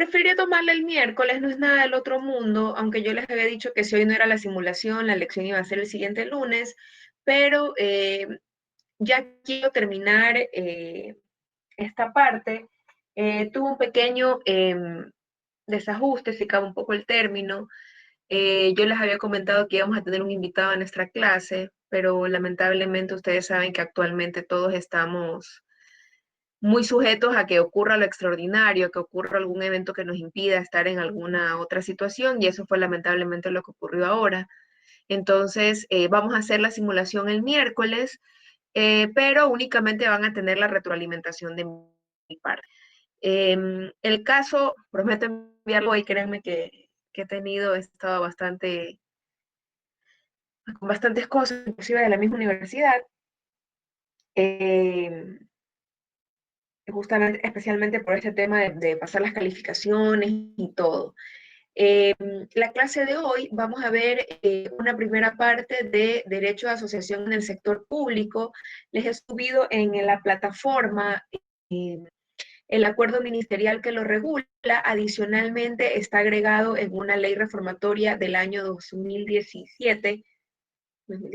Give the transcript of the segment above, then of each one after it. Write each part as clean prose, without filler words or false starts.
Preferiría tomarla el miércoles, no es nada del otro mundo, aunque yo les había dicho que si hoy no era la simulación, la lección iba a ser el siguiente lunes, pero ya quiero terminar esta parte. Tuvo un pequeño desajuste, se acaba un poco el término. Yo les había comentado que íbamos a tener un invitado en nuestra clase, pero lamentablemente ustedes saben que actualmente todos estamos muy sujetos a que ocurra lo extraordinario, que ocurra algún evento que nos impida estar en alguna otra situación, y eso fue lamentablemente lo que ocurrió ahora. Entonces, vamos a hacer la simulación el miércoles, pero únicamente van a tener la retroalimentación de mi parte. El caso, prometo enviarlo y créanme que he estado con bastantes cosas, inclusive de la misma universidad, eh, justamente, especialmente por este tema de pasar las calificaciones y todo. Eh, la clase de hoy vamos a ver una primera parte de Derecho de Asociación en el Sector Público. Les he subido en la plataforma el acuerdo ministerial que lo regula. Adicionalmente está agregado en una ley reformatoria del año 2017,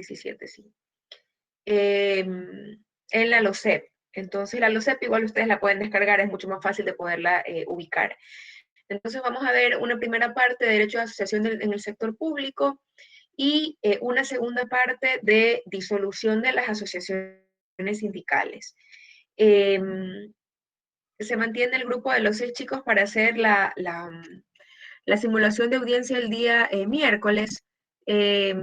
sí, en la LOCEP. Entonces la LOCEP igual ustedes la pueden descargar, es mucho más fácil de poderla ubicar. Entonces vamos a ver una primera parte de derecho de asociación en el sector público y una segunda parte de disolución de las asociaciones sindicales. Eh, Se mantiene el grupo de los 6 chicos para hacer la simulación de audiencia el día miércoles. Eh,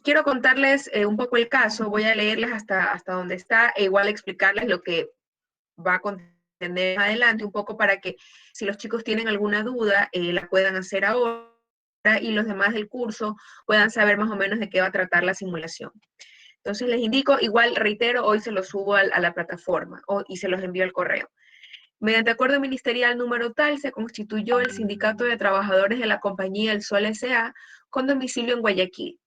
Quiero contarles un poco el caso, voy a leerles hasta donde está e igual explicarles lo que va a contener adelante un poco para que si los chicos tienen alguna duda, la puedan hacer ahora y los demás del curso puedan saber más o menos de qué va a tratar la simulación. Entonces les indico, igual reitero, hoy se los subo a la plataforma y se los envío al correo. Mediante acuerdo ministerial número tal, se constituyó el Sindicato de Trabajadores de la Compañía El Sol S.A. con domicilio en Guayaquil.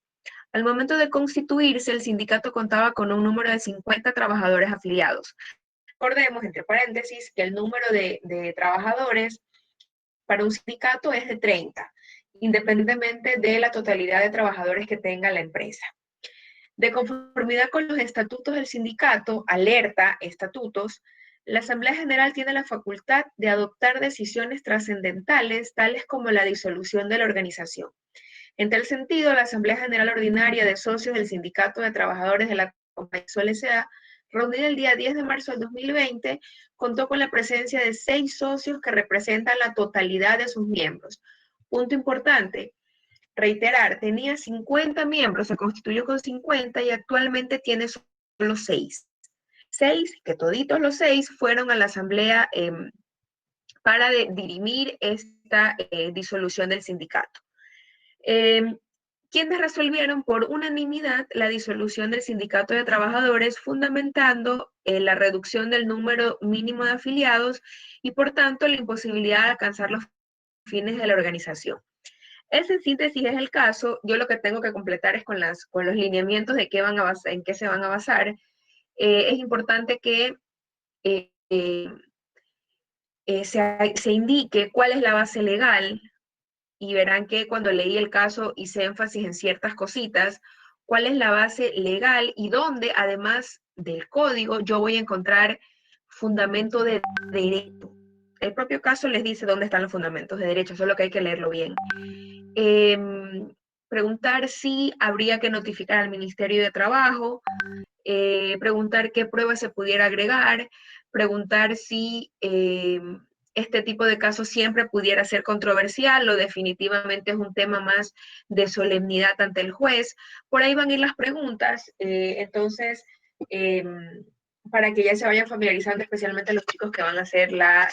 Al momento de constituirse, el sindicato contaba con un número de 50 trabajadores afiliados. Recordemos, entre paréntesis, que el número de trabajadores para un sindicato es de 30, independientemente de la totalidad de trabajadores que tenga la empresa. De conformidad con los estatutos del sindicato, alerta, estatutos, la Asamblea General tiene la facultad de adoptar decisiones trascendentales, tales como la disolución de la organización. En tal sentido, la Asamblea General Ordinaria de Socios del Sindicato de Trabajadores de la Compañía Sol S.A., reunida el día 10 de marzo del 2020, contó con la presencia de 6 socios que representan la totalidad de sus miembros. Punto importante, reiterar, tenía 50 miembros, se constituyó con 50 y actualmente tiene solo 6. 6, que toditos los 6 fueron a la asamblea para dirimir esta disolución del sindicato. Quienes resolvieron por unanimidad la disolución del sindicato de trabajadores, fundamentando la reducción del número mínimo de afiliados y, por tanto, la imposibilidad de alcanzar los fines de la organización. Ese en síntesis es el caso. Yo lo que tengo que completar es con los lineamientos de qué van a basar, en qué se van a basar. Es importante que eh, se indique cuál es la base legal, y verán que cuando leí el caso hice énfasis en ciertas cositas, cuál es la base legal y dónde, además del código, yo voy a encontrar fundamento de derecho. El propio caso les dice dónde están los fundamentos de derecho, solo que hay que leerlo bien. Eh, Preguntar si habría que notificar al Ministerio de Trabajo, preguntar qué pruebas se pudiera agregar, preguntar si este tipo de casos siempre pudiera ser controversial o definitivamente es un tema más de solemnidad ante el juez. Por ahí van a ir las preguntas, entonces, para que ya se vayan familiarizando, especialmente los chicos que van a hacer la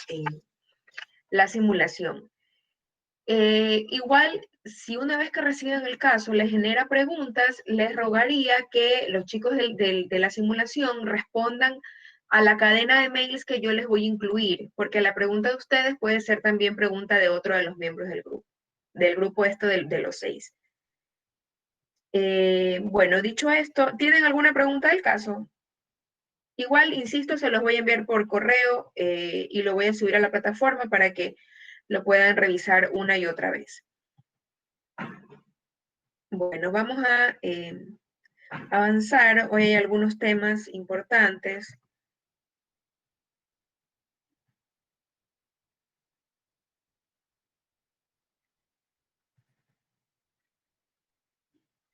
simulación. Igual, si una vez que reciben el caso les genera preguntas, les rogaría que los chicos de la simulación respondan a la cadena de mails que yo les voy a incluir, porque la pregunta de ustedes puede ser también pregunta de otro de los miembros del grupo esto de los 6. Bueno, dicho esto, ¿tienen alguna pregunta del caso? Igual, insisto, se los voy a enviar por correo y lo voy a subir a la plataforma para que lo puedan revisar una y otra vez. Bueno, vamos a avanzar. Hoy hay algunos temas importantes.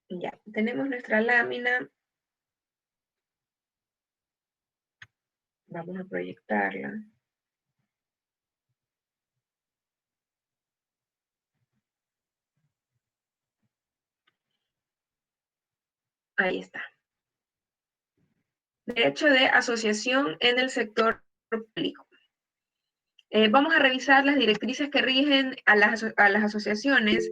Ya, tenemos nuestra lámina. Vamos a proyectarla. Ahí está. Derecho de asociación en el sector público. Vamos a revisar las directrices que rigen a las asociaciones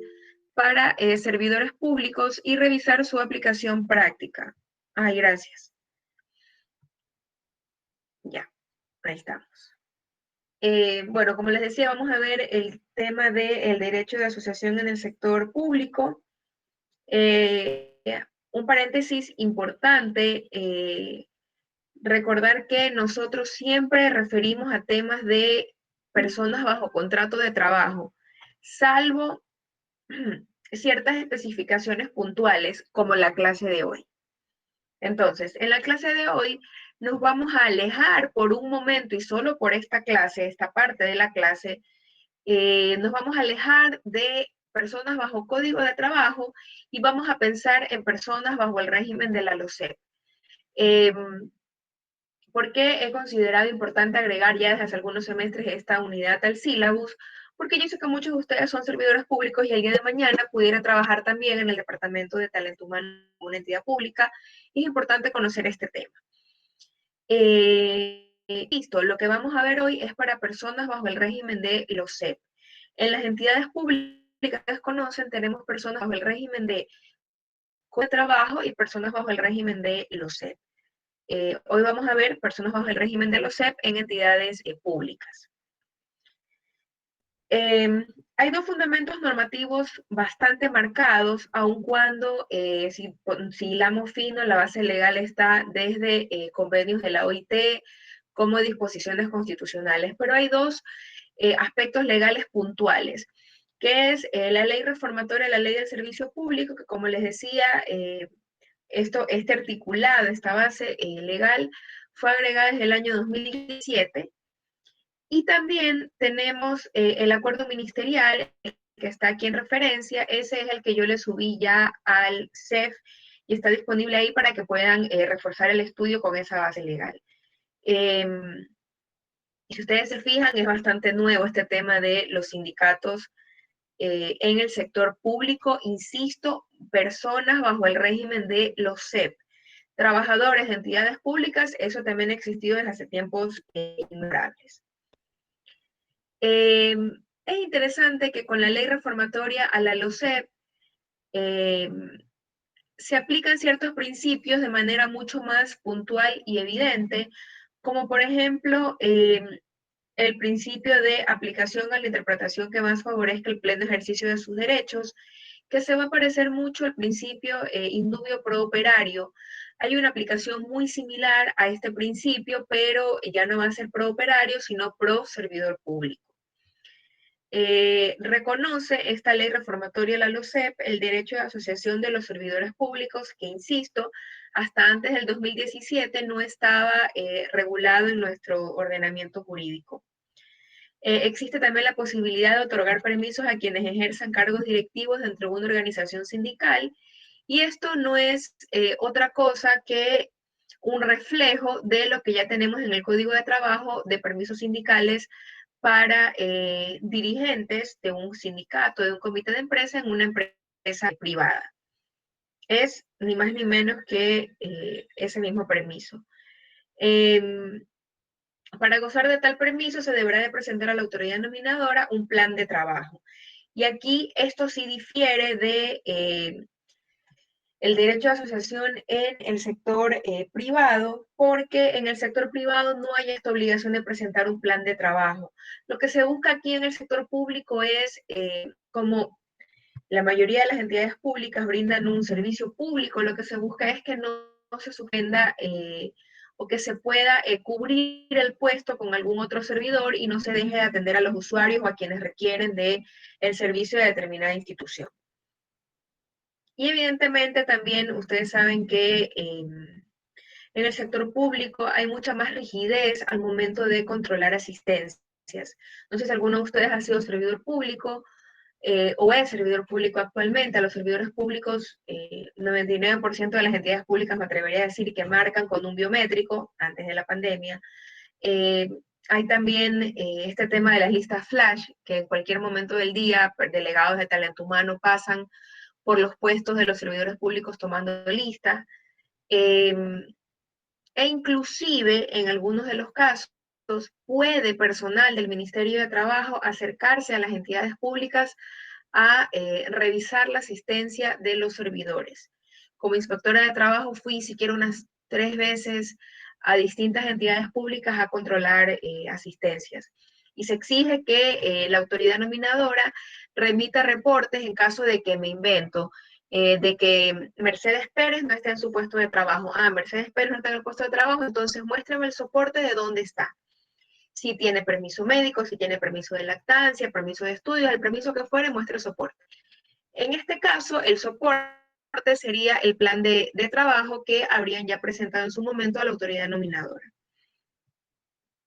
para servidores públicos y revisar su aplicación práctica. Ay, gracias. Ya, ahí estamos. Bueno, como les decía, vamos a ver el tema del derecho de asociación en el sector público. Un paréntesis importante, recordar que nosotros siempre referimos a temas de personas bajo contrato de trabajo, salvo ciertas especificaciones puntuales como la clase de hoy. Entonces, en la clase de hoy nos vamos a alejar por un momento y solo por esta clase, esta parte de la clase, nos vamos a alejar de personas bajo código de trabajo y vamos a pensar en personas bajo el régimen de la LOCEP. ¿Por qué he considerado importante agregar ya desde hace algunos semestres esta unidad al sílabus? Porque yo sé que muchos de ustedes son servidores públicos y el día de mañana pudiera trabajar también en el Departamento de Talento Humano de una entidad pública. Y es importante conocer este tema. Listo, lo que vamos a ver hoy es para personas bajo el régimen de los CEP. En las entidades públicas que conocen, tenemos personas bajo el régimen de trabajo y personas bajo el régimen de los CEP. Hoy vamos a ver personas bajo el régimen de los CEP en entidades públicas. Hay dos fundamentos normativos bastante marcados, aun cuando si hilamos fino, la base legal está desde convenios de la OIT como disposiciones constitucionales, pero hay dos aspectos legales puntuales, que es la ley reformatoria de la ley del servicio público, que como les decía, este articulado, esta base legal, fue agregada desde el año 2017. Y también tenemos el acuerdo ministerial que está aquí en referencia. Ese es el que yo le subí ya al CEF y está disponible ahí para que puedan reforzar el estudio con esa base legal. Y si ustedes se fijan, es bastante nuevo este tema de los sindicatos en el sector público. Insisto, personas bajo el régimen de los CEP. Trabajadores de entidades públicas, eso también ha existido desde hace tiempos inmemorables. Es interesante que con la ley reformatoria a la LOCEP se aplican ciertos principios de manera mucho más puntual y evidente, como por ejemplo el principio de aplicación a la interpretación que más favorezca el pleno ejercicio de sus derechos, que se va a parecer mucho al principio indubio pro operario. Hay una aplicación muy similar a este principio, pero ya no va a ser pro operario, sino pro servidor público. Reconoce esta ley reformatoria, la LOCEP, el derecho de asociación de los servidores públicos, que insisto, hasta antes del 2017 no estaba regulado en nuestro ordenamiento jurídico. Existe también la posibilidad de otorgar permisos a quienes ejerzan cargos directivos dentro de una organización sindical, y esto no es otra cosa que un reflejo de lo que ya tenemos en el Código de Trabajo de permisos sindicales para dirigentes de un sindicato, de un comité de empresa en una empresa privada. Es ni más ni menos que ese mismo permiso. Para gozar de tal permiso se deberá de presentar a la autoridad nominadora un plan de trabajo. Y aquí esto sí difiere de el derecho de asociación en el sector privado, porque en el sector privado no hay esta obligación de presentar un plan de trabajo. Lo que se busca aquí en el sector público es, como la mayoría de las entidades públicas brindan un servicio público, lo que se busca es que no se suspenda o que se pueda cubrir el puesto con algún otro servidor y no se deje de atender a los usuarios o a quienes requieren de el servicio de determinada institución. Y evidentemente también ustedes saben que en el sector público hay mucha más rigidez al momento de controlar asistencias. No sé si alguno de ustedes ha sido servidor público o es servidor público actualmente. A los servidores públicos, 99% de las entidades públicas me atrevería a decir que marcan con un biométrico antes de la pandemia. Eh, Hay también este tema de las listas flash, que en cualquier momento del día delegados de talento humano pasan por los puestos de los servidores públicos tomando listas. Eh, E inclusive en algunos de los casos puede personal del Ministerio de Trabajo acercarse a las entidades públicas a revisar la asistencia de los servidores. Como inspectora de trabajo fui siquiera unas 3 veces a distintas entidades públicas a controlar asistencias. Y se exige que la autoridad nominadora remita reportes en caso de que me invento, de que Mercedes Pérez no está en su puesto de trabajo. Ah, Mercedes Pérez no está en el puesto de trabajo, entonces muéstrame el soporte de dónde está. Si tiene permiso médico, si tiene permiso de lactancia, permiso de estudios, el permiso que fuere, muestre el soporte. En este caso, el soporte sería el plan de trabajo que habrían ya presentado en su momento a la autoridad nominadora.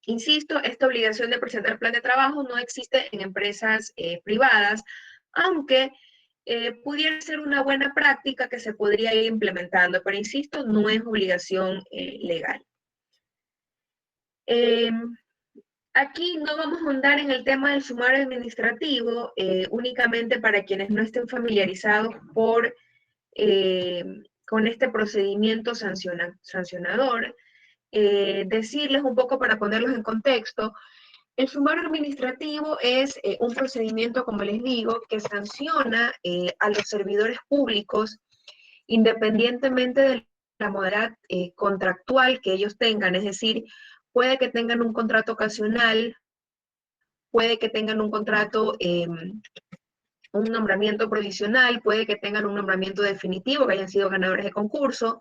Insisto, esta obligación de presentar el plan de trabajo no existe en empresas privadas, aunque pudiera ser una buena práctica que se podría ir implementando, pero insisto, no es obligación legal. Aquí no vamos a ahondar en el tema del sumario administrativo, únicamente para quienes no estén familiarizados con este procedimiento sancionador. Decirles un poco para ponerlos en contexto, el sumario administrativo es un procedimiento, como les digo, que sanciona a los servidores públicos independientemente de la modalidad contractual que ellos tengan, es decir, puede que tengan un contrato ocasional, puede que tengan un contrato, un nombramiento provisional, puede que tengan un nombramiento definitivo, que hayan sido ganadores de concurso.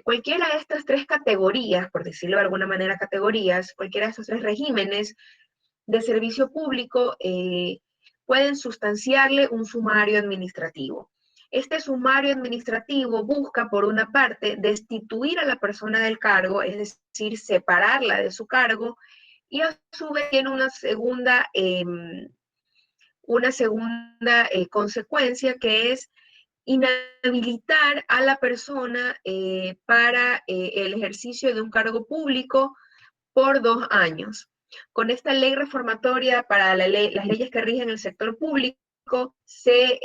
Cualquiera de estas 3 categorías, por decirlo de alguna manera categorías, cualquiera de estos 3 regímenes de servicio público pueden sustanciarle un sumario administrativo. Este sumario administrativo busca, por una parte, destituir a la persona del cargo, es decir, separarla de su cargo, y a su vez tiene una segunda consecuencia, que es inhabilitar a la persona para el ejercicio de un cargo público por 2 años. Con esta ley reformatoria para las leyes que rigen el sector público, se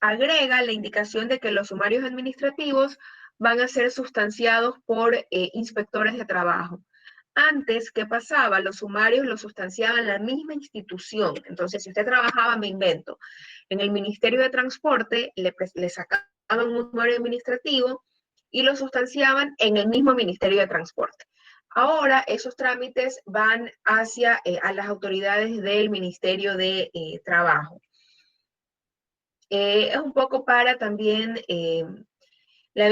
agrega la indicación de que los sumarios administrativos van a ser sustanciados por inspectores de trabajo. Antes, ¿qué pasaba? Los sumarios los sustanciaba la misma institución. Entonces, si usted trabajaba, me invento, en el Ministerio de Transporte, le sacaban un sumario administrativo y lo sustanciaban en el mismo Ministerio de Transporte. Ahora, esos trámites van hacia a las autoridades del Ministerio de Trabajo. Es un poco para también la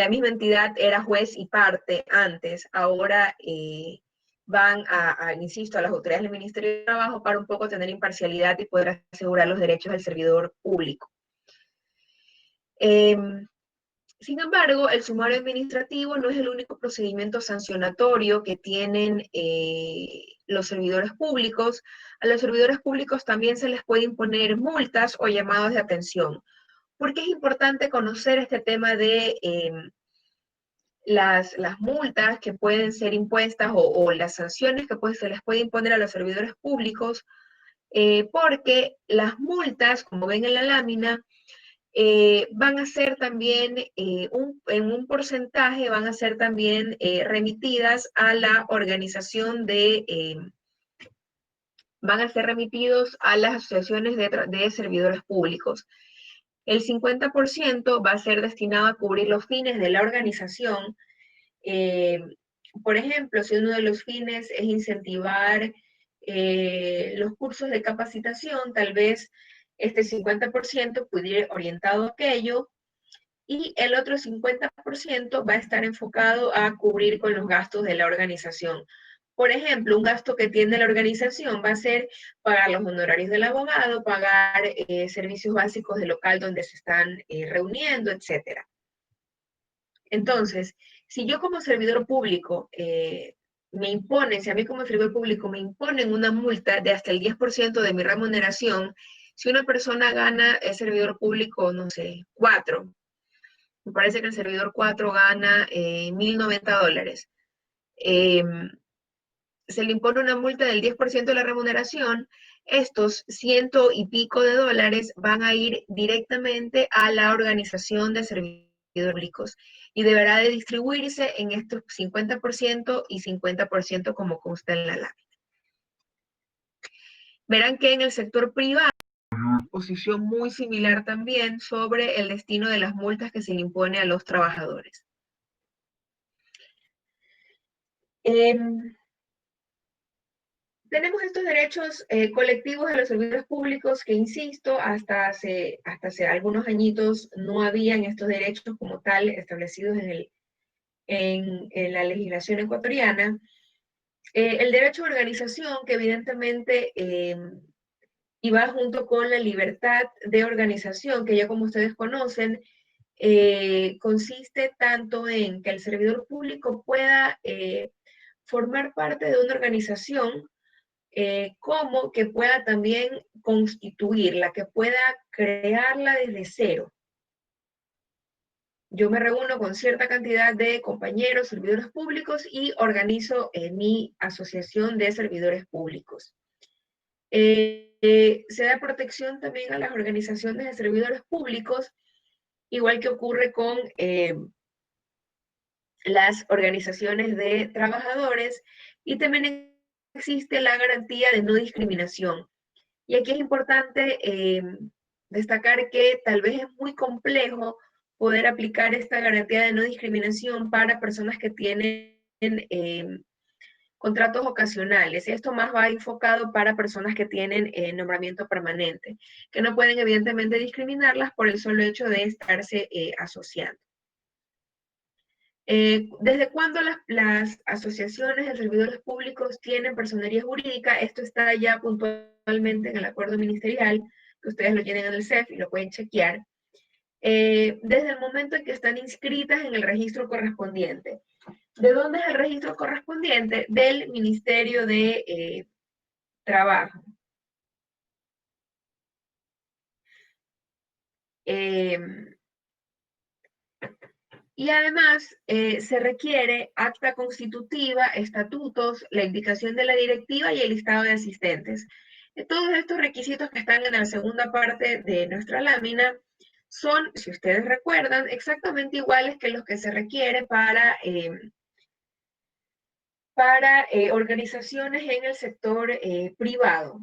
misma entidad era juez y parte antes, ahora insisto, a las autoridades del Ministerio de Trabajo para un poco tener imparcialidad y poder asegurar los derechos del servidor público. Sin embargo, el sumario administrativo no es el único procedimiento sancionatorio que tienen los servidores públicos. A los servidores públicos también se les puede imponer multas o llamados de atención. ¿Por qué es importante conocer este tema de las multas que pueden ser impuestas o las sanciones que se les puede imponer a los servidores públicos? Porque las multas, como ven en la lámina, van a ser también, en un porcentaje, van a ser también remitidas a la organización van a ser remitidos a las asociaciones de servidores públicos. El 50% va a ser destinado a cubrir los fines de la organización. Por ejemplo, si uno de los fines es incentivar los cursos de capacitación, tal vez este 50% pudiera ir orientado a aquello. y el otro 50% va a estar enfocado a cubrir con los gastos de la organización. Por ejemplo, un gasto que tiene la organización va a ser pagar los honorarios del abogado, pagar servicios básicos del local donde se están reuniendo, etcétera. Entonces, si yo como servidor público me imponen, si a mí como servidor público me imponen una multa de hasta el 10% de mi remuneración, si una persona gana, es servidor público, no sé, 4, me parece que el servidor 4 gana $1,090. Eh, Se le impone una multa del 10% de la remuneración, estos ciento y pico de dólares van a ir directamente a la organización de servidores públicos y deberá de distribuirse en estos 50% y 50% como consta en la lámina. Verán que en el sector privado posición muy similar también sobre el destino de las multas que se le impone a los trabajadores. Eh, Tenemos estos derechos colectivos de los servidores públicos que, insisto, hasta hace algunos añitos no habían estos derechos como tal establecidos en la legislación ecuatoriana. El derecho de organización, que evidentemente iba junto con la libertad de organización, que ya como ustedes conocen, consiste tanto en que el servidor público pueda formar parte de una organización como que pueda también constituirla, que pueda crearla desde cero. Yo me reúno con cierta cantidad de compañeros, servidores públicos y organizo mi asociación de servidores públicos. Se da protección también a las organizaciones de servidores públicos, igual que ocurre con las organizaciones de trabajadores, y también existe la garantía de no discriminación. Y aquí es importante destacar que tal vez es muy complejo poder aplicar esta garantía de no discriminación para personas que tienen contratos ocasionales. Esto más va enfocado para personas que tienen nombramiento permanente, que no pueden evidentemente discriminarlas por el solo hecho de estarse asociando. ¿Desde cuándo las asociaciones de servidores públicos tienen personería jurídica? Esto está ya puntualmente en el acuerdo ministerial, que ustedes lo tienen en el CEF y lo pueden chequear. Desde el momento en que están inscritas en el registro correspondiente. ¿De dónde es el registro correspondiente? Del Ministerio de Trabajo. Y además se requiere acta constitutiva, estatutos, la indicación de la directiva y el listado de asistentes. Todos estos requisitos que están en la segunda parte de nuestra lámina son, si ustedes recuerdan, exactamente iguales que los que se requiere para organizaciones en el sector privado.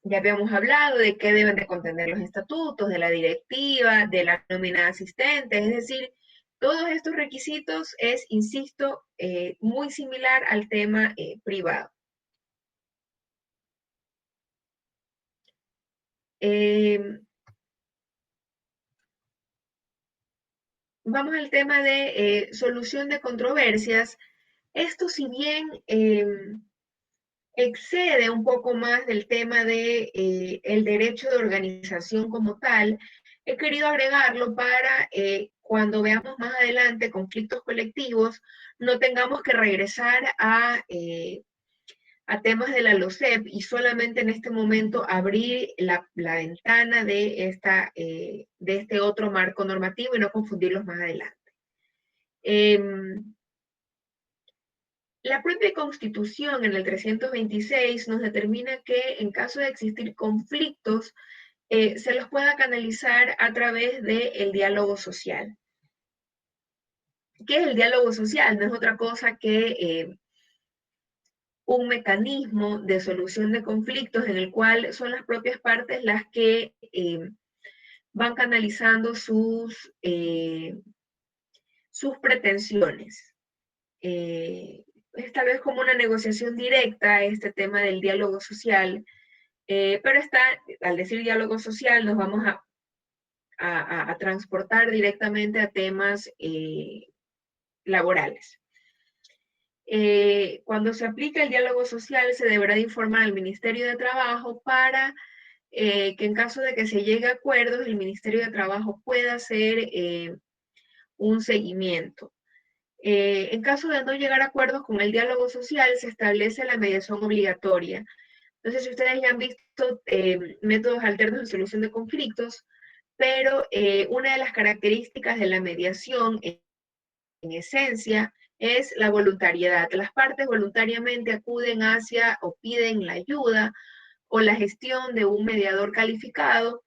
Ya habíamos hablado de qué deben de contener los estatutos, de la directiva, de la nómina de asistentes, es decir, todos estos requisitos es, insisto, muy similar al tema privado. Vamos al tema de solución de controversias. Esto, si bien excede un poco más del tema de el derecho de organización como tal, he querido agregarlo para cuando veamos más adelante conflictos colectivos, no tengamos que regresar a temas de la LOCEP y solamente en este momento abrir la ventana de este otro marco normativo y no confundirlos más adelante. La propia Constitución en el 326 nos determina que en caso de existir conflictos, se los pueda canalizar a través del diálogo social. ¿Qué es el diálogo social? No es otra cosa que un mecanismo de solución de conflictos en el cual son las propias partes las que van canalizando sus pretensiones. Es tal vez como una negociación directa este tema del diálogo social, pero al decir diálogo social nos vamos a transportar directamente a temas laborales. Cuando se aplica el diálogo social, se deberá de informar al Ministerio de Trabajo para que en caso de que se llegue a acuerdos, el Ministerio de Trabajo pueda hacer un seguimiento. En caso de no llegar a acuerdos con el diálogo social, se establece la mediación obligatoria. Entonces, si ustedes ya han visto métodos alternos de solución de conflictos, pero una de las características de la mediación, en esencia, es la voluntariedad. Las partes voluntariamente acuden hacia o piden la ayuda o la gestión de un mediador calificado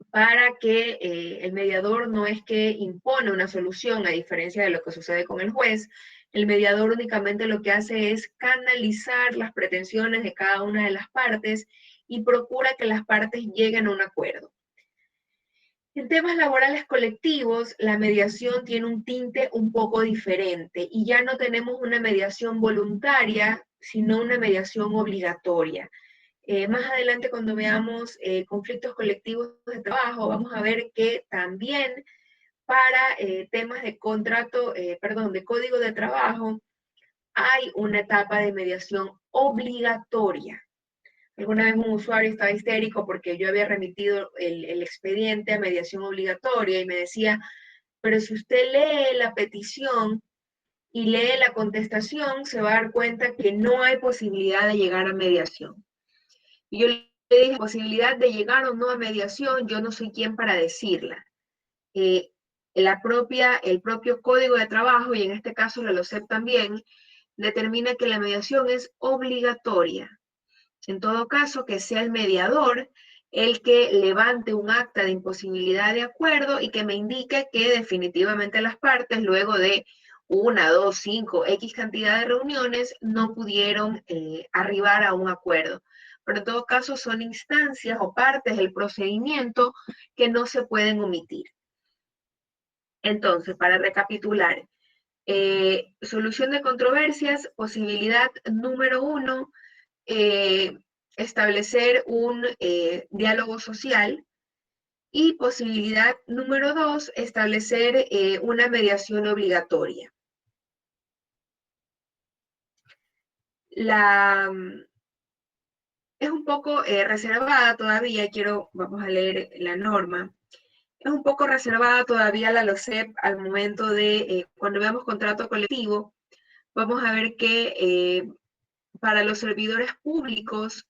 para que el mediador no es que impone una solución, a diferencia de lo que sucede con el juez. El mediador únicamente lo que hace es canalizar las pretensiones de cada una de las partes y procura que las partes lleguen a un acuerdo. En temas laborales colectivos, la mediación tiene un tinte un poco diferente y ya no tenemos una mediación voluntaria, sino una mediación obligatoria. Más adelante, cuando veamos conflictos colectivos de trabajo, vamos a ver que también para temas de contrato, de código de trabajo, hay una etapa de mediación obligatoria. Alguna vez un usuario estaba histérico porque yo había remitido el expediente a mediación obligatoria y me decía, pero si usted lee la petición y lee la contestación, se va a dar cuenta que no hay posibilidad de llegar a mediación. Y yo le dije, posibilidad de llegar o no a mediación, yo no soy quien para decirla. El propio código de trabajo, y en este caso la LOCEP también, determina que la mediación es obligatoria. En todo caso, que sea el mediador el que levante un acta de imposibilidad de acuerdo y que me indique que definitivamente las partes, luego de 1, 2, 5, X cantidad de reuniones, no pudieron arribar a un acuerdo. Pero en todo caso son instancias o partes del procedimiento que no se pueden omitir. Entonces, para recapitular, solución de controversias, posibilidad número 1, establecer un diálogo social, y posibilidad número 2, establecer una mediación obligatoria. Es un poco reservada todavía, vamos a leer la norma. Es un poco reservada todavía la LOCEP al momento de, cuando veamos contrato colectivo, vamos a ver que para los servidores públicos,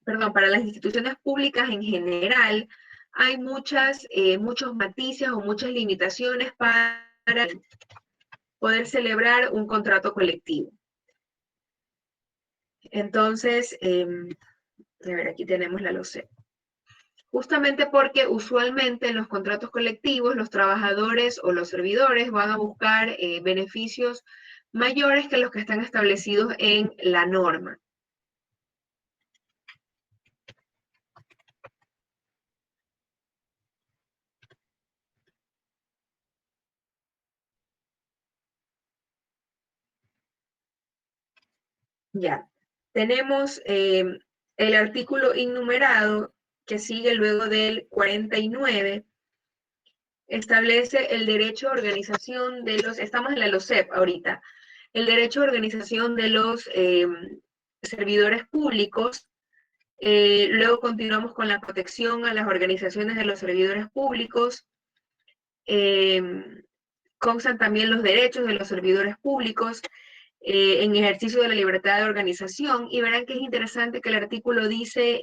para las instituciones públicas en general, hay muchos matices o muchas limitaciones para poder celebrar un contrato colectivo. Entonces, a ver, aquí tenemos la LOCEP. Justamente porque usualmente en los contratos colectivos los trabajadores o los servidores van a buscar beneficios mayores que los que están establecidos en la norma. Ya, tenemos el artículo innumerado que sigue luego del 49, establece el derecho a organización de los, estamos en la LOCEP ahorita, el derecho a organización de los servidores públicos. Luego continuamos con la protección a las organizaciones de los servidores públicos. Constan también los derechos de los servidores públicos en ejercicio de la libertad de organización, y verán que es interesante que el artículo dice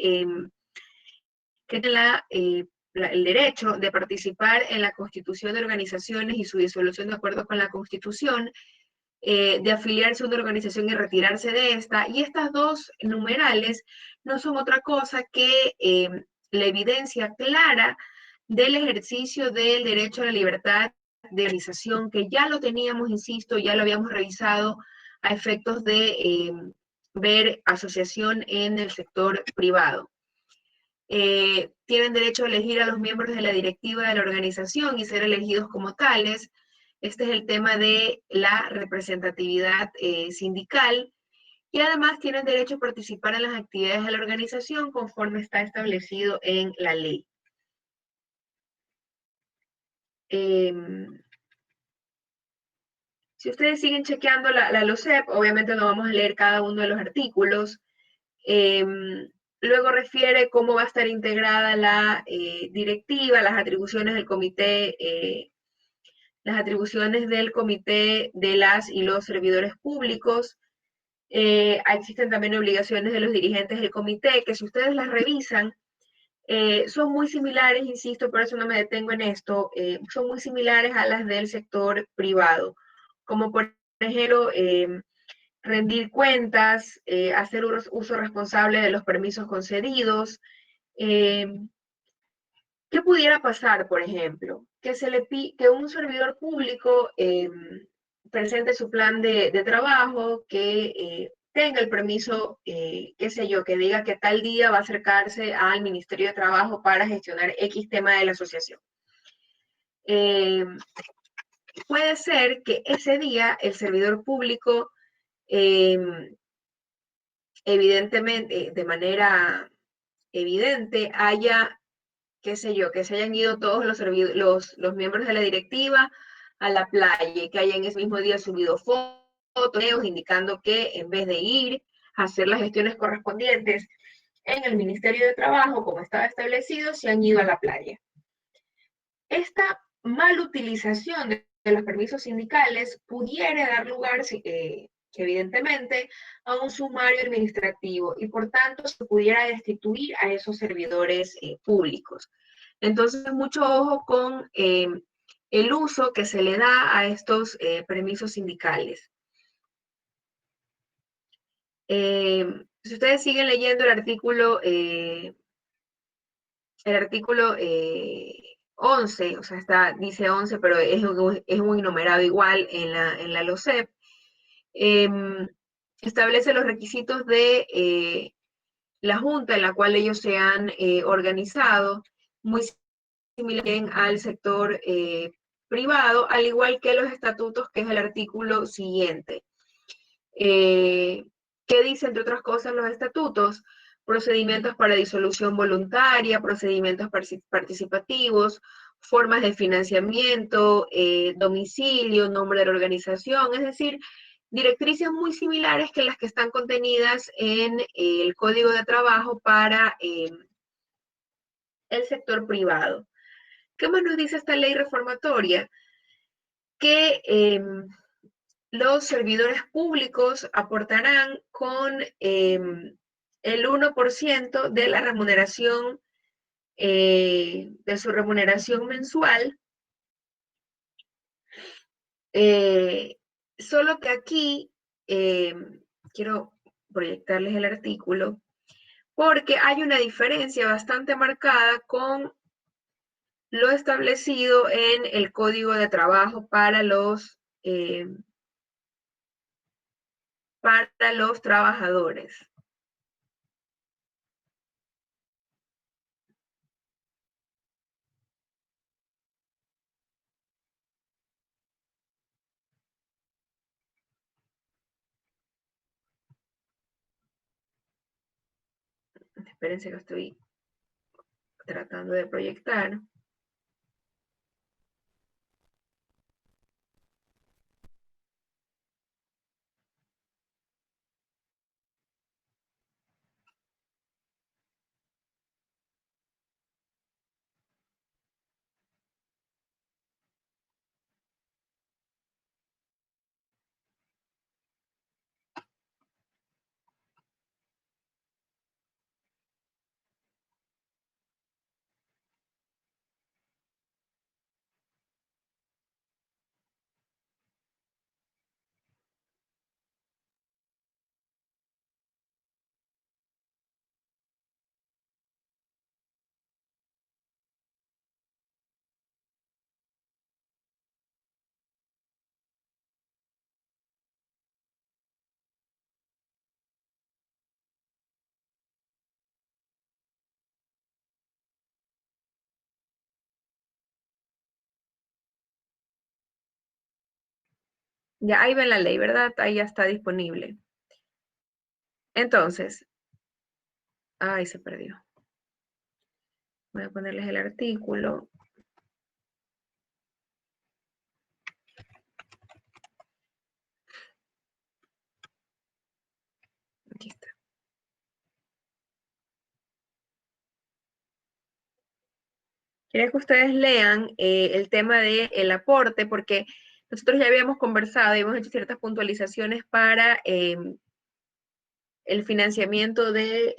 que el derecho de participar en la constitución de organizaciones y su disolución de acuerdo con la Constitución, de afiliarse a una organización y retirarse de esta, y estas dos numerales no son otra cosa que la evidencia clara del ejercicio del derecho a la libertad de organización, que ya lo teníamos, insisto, ya lo habíamos revisado a efectos de ver asociación en el sector privado. Tienen derecho a elegir a los miembros de la directiva de la organización y ser elegidos como tales. Este es el tema de la representatividad sindical, y además tienen derecho a participar en las actividades de la organización conforme está establecido en la ley. Si ustedes siguen chequeando la LOCEP, obviamente no vamos a leer cada uno de los artículos. Luego refiere cómo va a estar integrada la directiva, las atribuciones del comité, de las y los servidores públicos. Existen también obligaciones de los dirigentes del comité, que si ustedes las revisan, son muy similares, insisto, por eso no me detengo en esto, son muy similares a las del sector privado, como por ejemplo, rendir cuentas, hacer uso responsable de los permisos concedidos. Eh, ¿Qué pudiera pasar, por ejemplo? Que un servidor público presente su plan de trabajo, que tenga el permiso, qué sé yo, que diga que tal día va a acercarse al Ministerio de Trabajo para gestionar X tema de la asociación. Eh, Puede ser que ese día el servidor público, eh, evidentemente, de manera evidente, haya, qué sé yo, que se hayan ido todos los miembros de la directiva a la playa y que hayan ese mismo día subido fotos, indicando que en vez de ir a hacer las gestiones correspondientes en el Ministerio de Trabajo, como estaba establecido, se han ido a la playa. Esta mal utilización de los permisos sindicales pudiera dar lugar, evidentemente, a un sumario administrativo y por tanto se pudiera destituir a esos servidores públicos. Entonces, mucho ojo con el uso que se le da a estos permisos sindicales. Si ustedes siguen leyendo el artículo 11, o sea, dice 11, pero es un enumerado igual en la LOCEP, eh, establece los requisitos de la junta en la cual ellos se han organizado, muy similar al sector privado, al igual que los estatutos, que es el artículo siguiente. ¿Qué dice, entre otras cosas, los estatutos? Procedimientos para disolución voluntaria, procedimientos participativos, formas de financiamiento, domicilio, nombre de la organización, es decir, directrices muy similares que las que están contenidas en el Código de Trabajo para el sector privado. ¿Qué más nos dice esta ley reformatoria? Que los servidores públicos aportarán con el 1% de la remuneración, de su remuneración mensual, solo que aquí quiero proyectarles el artículo, porque hay una diferencia bastante marcada con lo establecido en el Código de Trabajo para los trabajadores. Espérense que estoy tratando de proyectar. Ya ahí ven la ley, ¿verdad? Ahí ya está disponible. Entonces, ay, se perdió. Voy a ponerles el artículo. Quería que ustedes lean el tema del aporte, porque nosotros ya habíamos conversado y hemos hecho ciertas puntualizaciones para el financiamiento de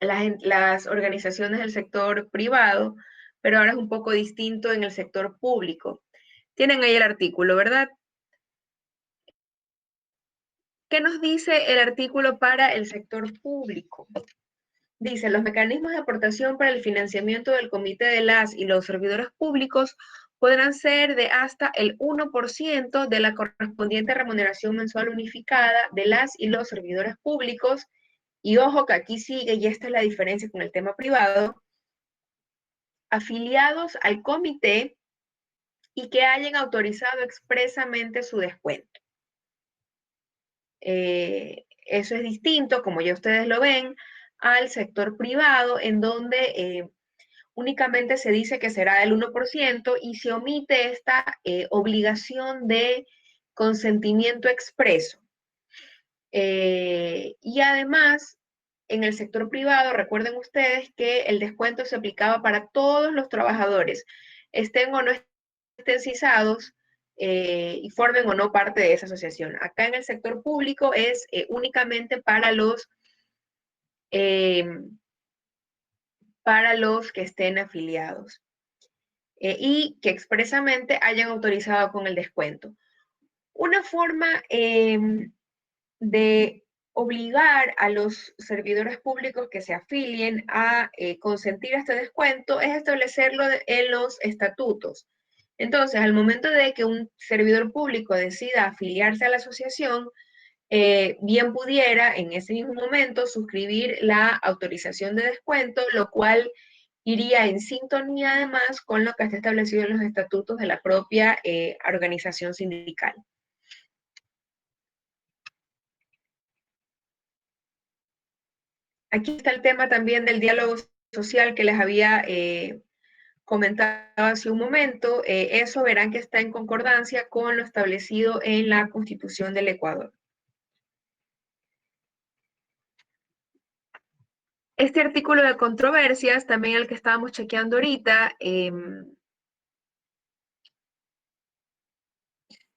las organizaciones del sector privado, pero ahora es un poco distinto en el sector público. Tienen ahí el artículo, ¿verdad? ¿Qué nos dice el artículo para el sector público? Dice, los mecanismos de aportación para el financiamiento del comité de las y los servidores públicos podrán ser de hasta el 1% de la correspondiente remuneración mensual unificada de las y los servidores públicos. Y ojo que aquí sigue, y esta es la diferencia con el tema privado, afiliados al comité y que hayan autorizado expresamente su descuento. Eso es distinto, como ya ustedes lo ven, al sector privado, en donde únicamente se dice que será del 1% y se omite esta obligación de consentimiento expreso. Y además, en el sector privado, recuerden ustedes que el descuento se aplicaba para todos los trabajadores, estén o no estén cesados y formen o no parte de esa asociación. Acá en el sector público es únicamente para los que estén afiliados y que expresamente hayan autorizado con el descuento. Una forma de obligar a los servidores públicos que se afilien a consentir este descuento es establecerlo en los estatutos. Entonces, al momento de que un servidor público decida afiliarse a la asociación, bien pudiera en ese mismo momento suscribir la autorización de descuento, lo cual iría en sintonía además con lo que está establecido en los estatutos de la propia organización sindical. Aquí está el tema también del diálogo social que les había comentado hace un momento. Eso verán que está en concordancia con lo establecido en la Constitución del Ecuador. Este artículo de controversias, también el que estábamos chequeando ahorita,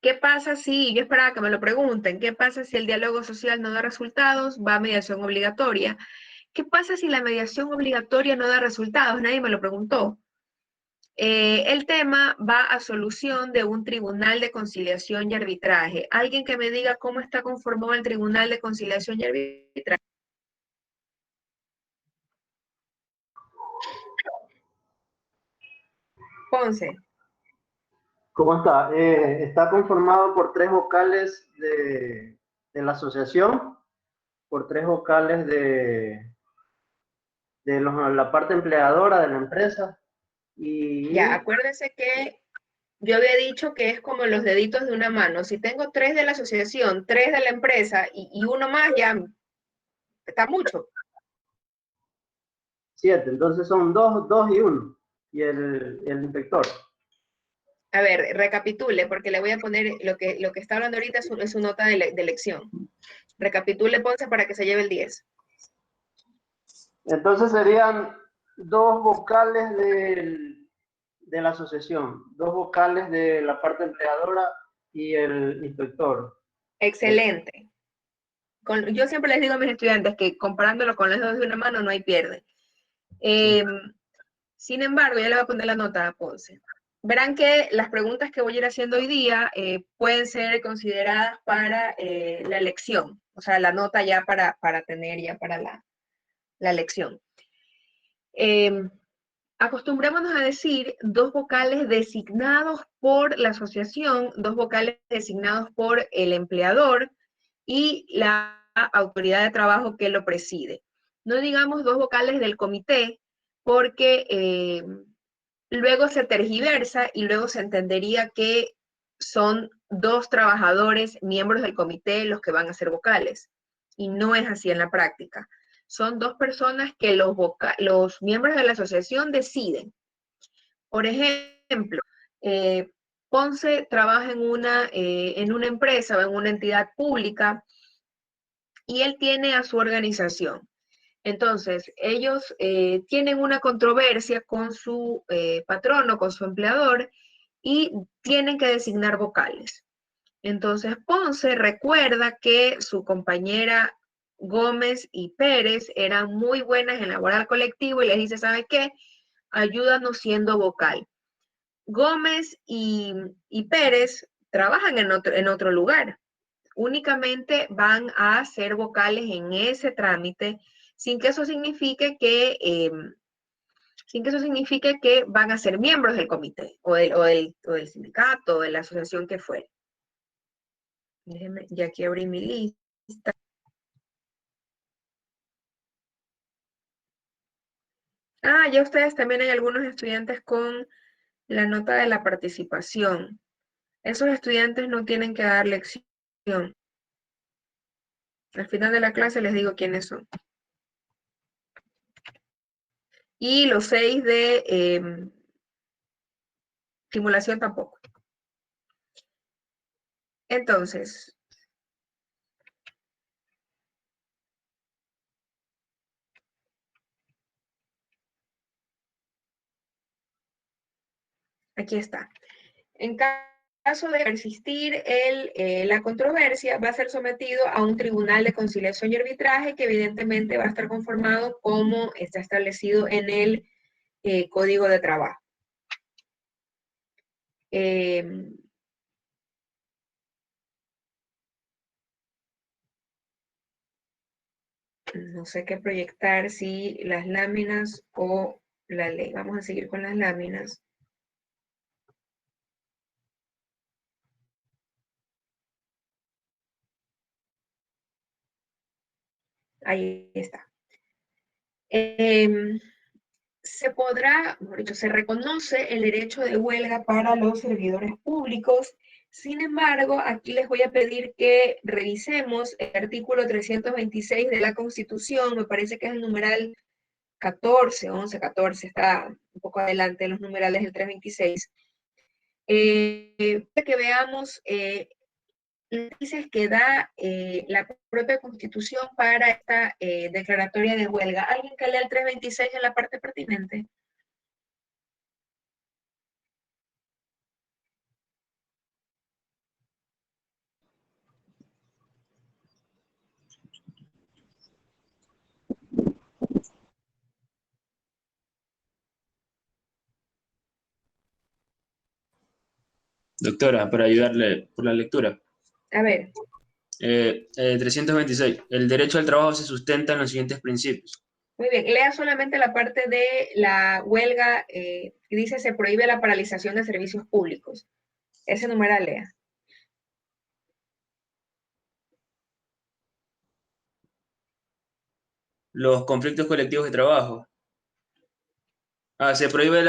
¿qué pasa si, yo esperaba que me lo pregunten, qué pasa si el diálogo social no da resultados? Va a mediación obligatoria. ¿Qué pasa si la mediación obligatoria no da resultados? Nadie me lo preguntó. El tema va a solución de un tribunal de conciliación y arbitraje. Alguien que me diga cómo está conformado el tribunal de conciliación y arbitraje. Ponce. ¿Cómo está? Está conformado por 3 vocales de la asociación, por 3 vocales de la parte empleadora de la empresa. Ya, Y acuérdense que yo había dicho que es como los deditos de una mano. Si tengo 3 de la asociación, 3 de la empresa y uno más, ya está mucho. 7, entonces son 2 y 1. Y el inspector. A ver, recapitule, porque le voy a poner lo que está hablando ahorita es su nota de elección. Recapitule, Ponce, para que se lleve el 10. Entonces serían 2 vocales de la asociación, 2 vocales de la parte empleadora y el inspector. Excelente. Yo siempre les digo a mis estudiantes que comparándolo con los dedos de una mano no hay pierde. Sin embargo, ya le voy a poner la nota a Ponce. Verán que las preguntas que voy a ir haciendo hoy día pueden ser consideradas para la elección, o sea, la nota ya para tener ya para la elección. Acostumbrémonos a decir 2 vocales designados por la asociación, 2 vocales designados por el empleador y la autoridad de trabajo que lo preside. No digamos 2 vocales del comité, porque luego se tergiversa y luego se entendería que son 2 trabajadores, miembros del comité, los que van a ser vocales. Y no es así en la práctica. Son 2 personas que los miembros de la asociación deciden. Por ejemplo, Ponce trabaja en una empresa o en una entidad pública y él tiene a su organización. Entonces, ellos tienen una controversia con su patrono, con su empleador, y tienen que designar vocales. Entonces, Ponce recuerda que su compañera Gómez y Pérez eran muy buenas en laboral colectivo y les dice, ¿sabe qué? Ayúdanos siendo vocal. Gómez y Pérez trabajan en otro lugar. Únicamente van a ser vocales en ese trámite sin que eso signifique que van a ser miembros del comité o del sindicato o de la asociación que fuere. Déjenme, ya aquí abrí mi lista. Ah, ya ustedes también hay algunos estudiantes con la nota de la participación. Esos estudiantes no tienen que dar lección. Al final de la clase les digo quiénes son. Y los 6 de simulación tampoco. Entonces, aquí está. En caso de persistir la controversia, va a ser sometido a un tribunal de conciliación y arbitraje que evidentemente va a estar conformado como está establecido en el Código de Trabajo. No sé qué proyectar, si las láminas o la ley. Vamos a seguir con las láminas. Ahí está. Se reconoce el derecho de huelga para los servidores públicos. Sin embargo, aquí les voy a pedir que revisemos el artículo 326 de la Constitución, me parece que es el numeral 14, 11, 14, está un poco adelante en los numerales del 326. Que veamos dices que da la propia Constitución para esta declaratoria de huelga. ¿Alguien que lea el 326 en la parte pertinente? Doctora, para ayudarle por la lectura. A ver. 326. El derecho al trabajo se sustenta en los siguientes principios. Muy bien, lea solamente la parte de la huelga que dice se prohíbe la paralización de servicios públicos. Ese numeral lea. Los conflictos colectivos de trabajo. Se prohíbe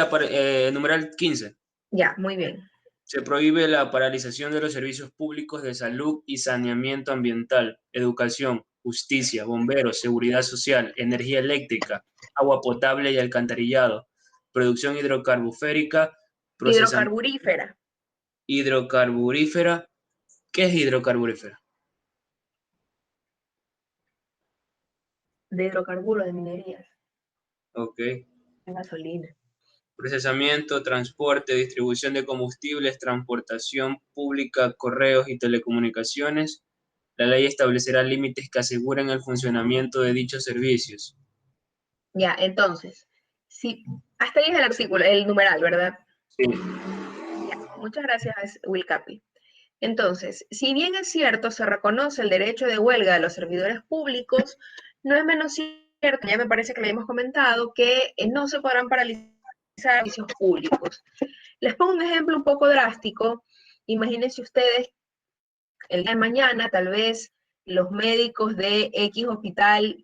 numeral 15. Ya, muy bien. Se prohíbe la paralización de los servicios públicos de salud y saneamiento ambiental, educación, justicia, bomberos, seguridad social, energía eléctrica, agua potable y alcantarillado, producción hidrocarburífera, Hidrocarburífera. hidrocarburífera. ¿Qué es hidrocarburífera? De hidrocarburos, de minerías. Ok. De gasolina. Procesamiento, transporte, distribución de combustibles, transportación pública, correos y telecomunicaciones. La ley establecerá límites que aseguren el funcionamiento de dichos servicios. Ya, entonces, sí, hasta ahí es el artículo, el numeral, ¿verdad? Sí. Ya, muchas gracias, Wilcapi. Entonces, si bien es cierto, se reconoce el derecho de huelga de los servidores públicos, no es menos cierto, ya me parece que lo hemos comentado, que no se podrán paralizar servicios públicos. Les pongo un ejemplo un poco drástico. Imagínense ustedes, el día de mañana, tal vez los médicos de X hospital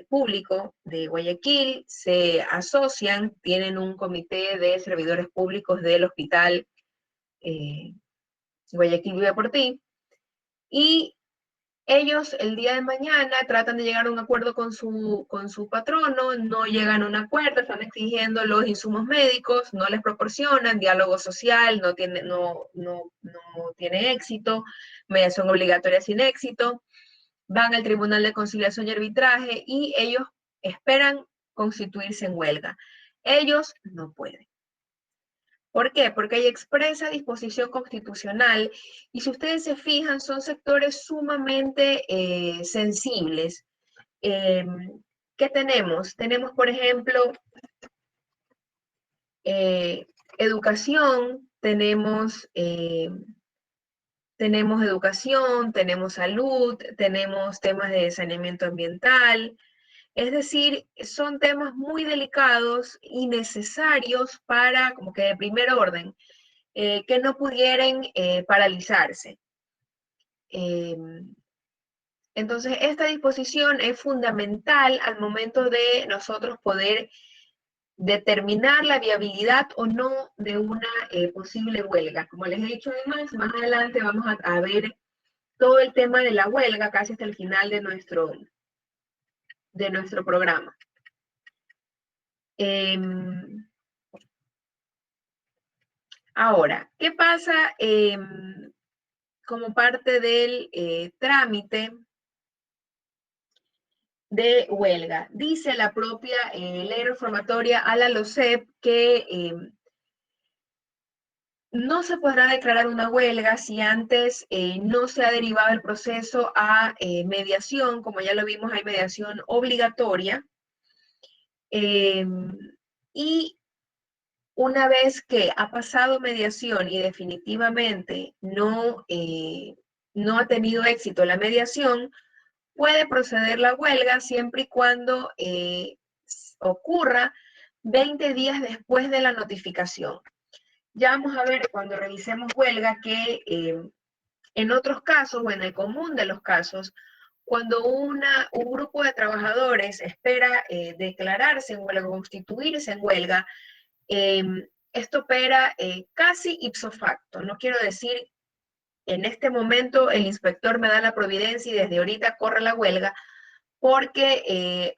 público de Guayaquil se asocian, tienen un comité de servidores públicos del hospital Guayaquil Vive por Ti, y ellos el día de mañana tratan de llegar a un acuerdo con su patrono, no llegan a un acuerdo, están exigiendo los insumos médicos, no les proporcionan, diálogo social no tiene éxito, mediación obligatoria sin éxito, van al Tribunal de Conciliación y Arbitraje y ellos esperan constituirse en huelga. Ellos no pueden. ¿Por qué? Porque hay expresa disposición constitucional y si ustedes se fijan, son sectores sumamente sensibles. ¿Qué tenemos? Tenemos, por ejemplo, educación, tenemos educación, tenemos salud, tenemos temas de saneamiento ambiental. Es decir, son temas muy delicados y necesarios para, como que de primer orden, que no pudieran paralizarse. Entonces, esta disposición es fundamental al momento de nosotros poder determinar la viabilidad o no de una posible huelga. Como les he dicho además, más adelante vamos a ver todo el tema de la huelga casi hasta el final de nuestro programa. Ahora, ¿qué pasa como parte del trámite de huelga? Dice la propia ley reformatoria a la LOCEP que no se podrá declarar una huelga si antes no se ha derivado el proceso a mediación. Como ya lo vimos, hay mediación obligatoria. Y una vez que ha pasado mediación y definitivamente no ha tenido éxito la mediación, puede proceder la huelga siempre y cuando ocurra 20 días después de la notificación. Ya vamos a ver cuando revisemos huelga que en otros casos, o en el común de los casos, cuando un grupo de trabajadores espera declararse en huelga, constituirse en huelga, esto opera casi ipso facto. No quiero decir, en este momento el inspector me da la providencia y desde ahorita corre la huelga, porque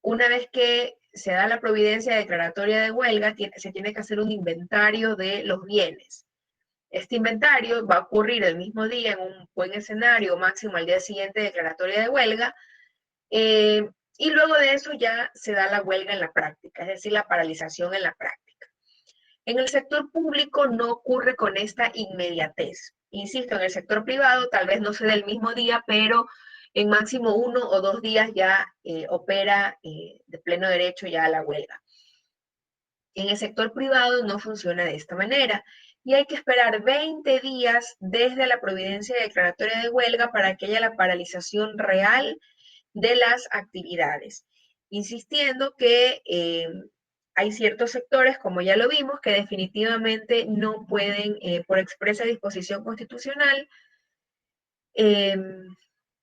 una vez que se da la providencia declaratoria de huelga, se tiene que hacer un inventario de los bienes. Este inventario va a ocurrir el mismo día en un buen escenario, máximo al día siguiente declaratoria de huelga, y luego de eso ya se da la huelga en la práctica, es decir, la paralización en la práctica. En el sector público no ocurre con esta inmediatez. Insisto, en el sector privado tal vez no se dé el mismo día, pero en máximo 1 o 2 días ya opera de pleno derecho ya la huelga. En el sector privado no funciona de esta manera y hay que esperar 20 días desde la providencia declaratoria de huelga para que haya la paralización real de las actividades. Insistiendo que hay ciertos sectores, como ya lo vimos, que definitivamente no pueden, por expresa disposición constitucional,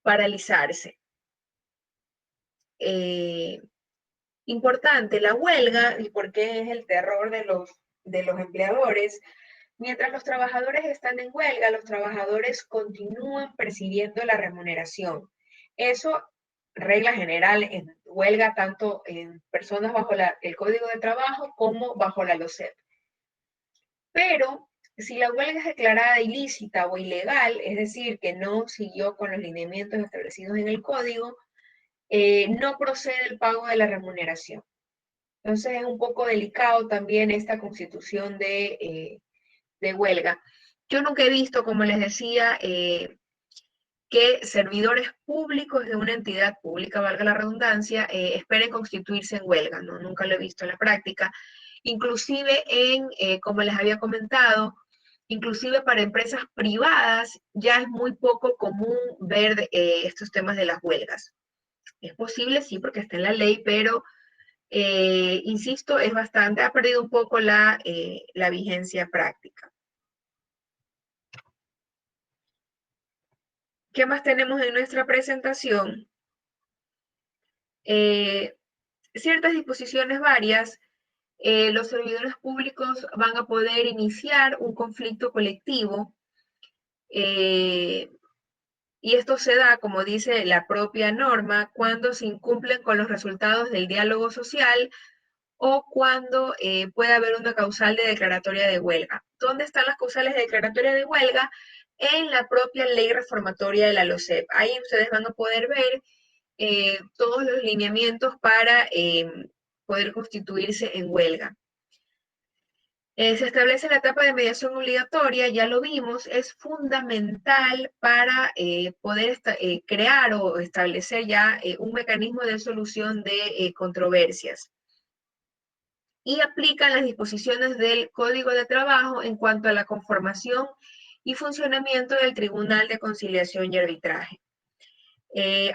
paralizarse. Importante, la huelga, y por qué es el terror de los empleadores. Mientras los trabajadores están en huelga, los trabajadores continúan percibiendo la remuneración. Eso, regla general, en huelga tanto en personas bajo el Código de Trabajo como bajo la LOCEP. Pero si la huelga es declarada ilícita o ilegal, es decir, que no siguió con los lineamientos establecidos en el Código, no procede el pago de la remuneración. Entonces es un poco delicado también esta constitución de huelga. Yo nunca he visto, como les decía, que servidores públicos de una entidad pública, valga la redundancia, esperen constituirse en huelga, ¿no? Nunca lo he visto en la práctica. Inclusive como les había comentado, inclusive para empresas privadas ya es muy poco común ver estos temas de las huelgas. Es posible, sí, porque está en la ley, pero insisto, ha perdido un poco la vigencia práctica. ¿Qué más tenemos en nuestra presentación? Ciertas disposiciones varias. Los servidores públicos van a poder iniciar un conflicto colectivo y esto se da, como dice la propia norma, cuando se incumplen con los resultados del diálogo social o cuando puede haber una causal de declaratoria de huelga. ¿Dónde están las causales de declaratoria de huelga? En la propia ley reformatoria de la LOCEP. Ahí ustedes van a poder ver todos los lineamientos para poder constituirse en huelga. Se establece la etapa de mediación obligatoria, ya lo vimos, es fundamental para poder crear o establecer ya un mecanismo de solución de controversias. Y aplican las disposiciones del Código de Trabajo en cuanto a la conformación y funcionamiento del Tribunal de Conciliación y Arbitraje.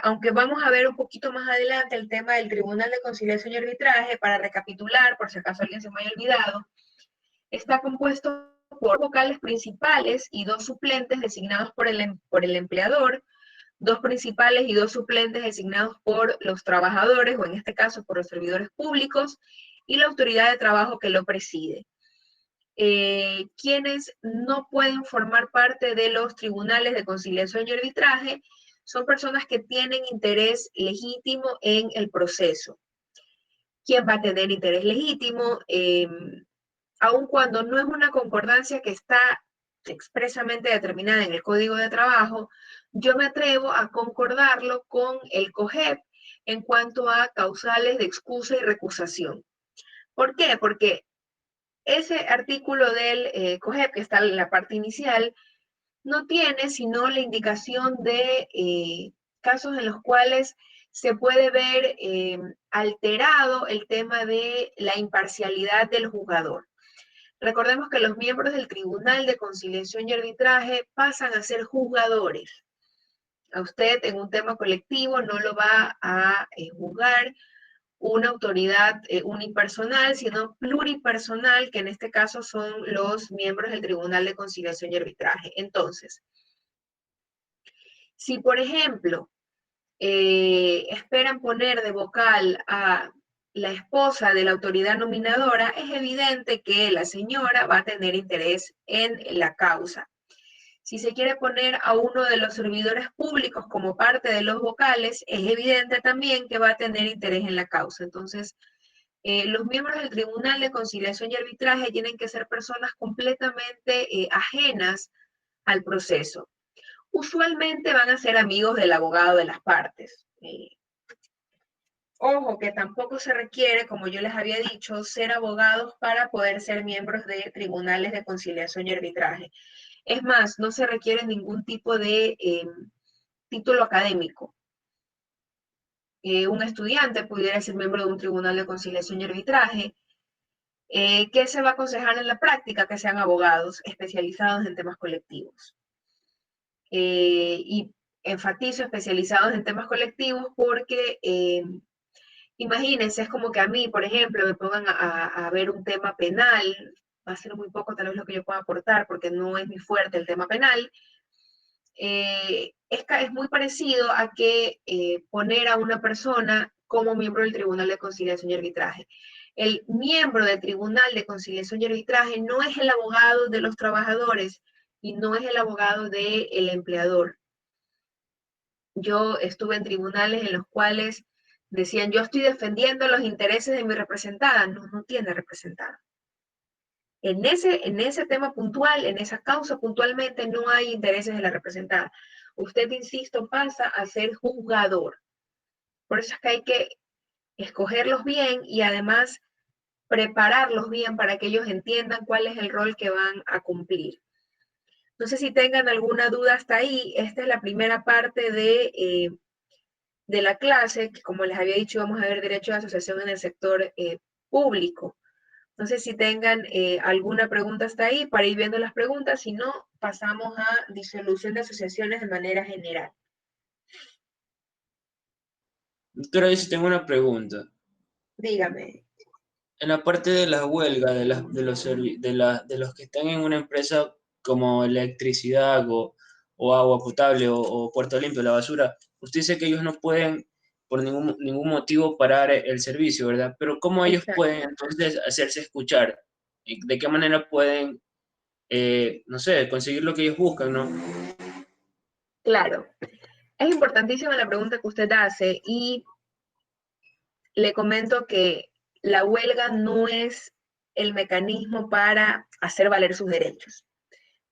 Aunque vamos a ver un poquito más adelante el tema del Tribunal de Conciliación y Arbitraje, para recapitular, por si acaso alguien se me haya olvidado, está compuesto por vocales principales y 2 suplentes designados por el empleador, 2 principales y 2 suplentes designados por los trabajadores, o en este caso por los servidores públicos, y la autoridad de trabajo que lo preside. Quienes no pueden formar parte de los tribunales de conciliación y arbitraje son personas que tienen interés legítimo en el proceso. ¿Quién va a tener interés legítimo? Aun cuando no es una concordancia que está expresamente determinada en el Código de Trabajo, yo me atrevo a concordarlo con el COGEP en cuanto a causales de excusa y recusación. ¿Por qué? Porque ese artículo del COGEP, que está en la parte inicial, no tiene sino la indicación de casos en los cuales se puede ver alterado el tema de la imparcialidad del juzgador. Recordemos que los miembros del Tribunal de Conciliación y Arbitraje pasan a ser juzgadores. A usted en un tema colectivo no lo va a juzgar una autoridad unipersonal, sino pluripersonal, que en este caso son los miembros del Tribunal de Conciliación y Arbitraje. Entonces, si por ejemplo esperan poner de vocal a la esposa de la autoridad nominadora, es evidente que la señora va a tener interés en la causa. Si se quiere poner a uno de los servidores públicos como parte de los vocales, es evidente también que va a tener interés en la causa. Entonces, los miembros del Tribunal de Conciliación y Arbitraje tienen que ser personas completamente ajenas al proceso. Usualmente van a ser amigos del abogado de las partes. Ojo, que tampoco se requiere, como yo les había dicho, ser abogados para poder ser miembros de tribunales de conciliación y arbitraje. Es más, no se requiere ningún tipo de título académico. Un estudiante pudiera ser miembro de un tribunal de conciliación y arbitraje. ¿Qué se va a aconsejar en la práctica? Que sean abogados especializados en temas colectivos. Y enfatizo especializados en temas colectivos porque imagínense, es como que a mí, por ejemplo, me pongan a ver un tema penal, va a ser muy poco tal vez lo que yo pueda aportar porque no es muy fuerte el tema penal. Es muy parecido a que poner a una persona como miembro del Tribunal de Conciliación y Arbitraje. El miembro del Tribunal de Conciliación y Arbitraje no es el abogado de los trabajadores y no es el abogado del empleador. Yo estuve en tribunales en los cuales decían, yo estoy defendiendo los intereses de mi representada. No, no tiene representada. En ese tema puntual, en esa causa puntualmente, no hay intereses de la representada. Usted, insisto, pasa a ser juzgador. Por eso es que hay que escogerlos bien y además prepararlos bien para que ellos entiendan cuál es el rol que van a cumplir. No sé si tengan alguna duda hasta ahí. Esta es la primera parte de la clase, que como les había dicho, vamos a ver derecho de asociación en el sector público. No sé si tengan alguna pregunta hasta ahí para ir viendo las preguntas. Si no, pasamos a disolución de asociaciones de manera general. Doctora, yo sí tengo una pregunta. Dígame. En la parte de las huelgas de los que están en una empresa como electricidad o agua potable o puerto limpio, la basura, usted dice que ellos no pueden por ningún motivo parar el servicio, ¿verdad? Pero ¿cómo ellos Exacto. pueden entonces hacerse escuchar? ¿De qué manera pueden, no sé, conseguir lo que ellos buscan, ¿no? Claro. Es importantísima la pregunta que usted hace y le comento que la huelga no es el mecanismo para hacer valer sus derechos.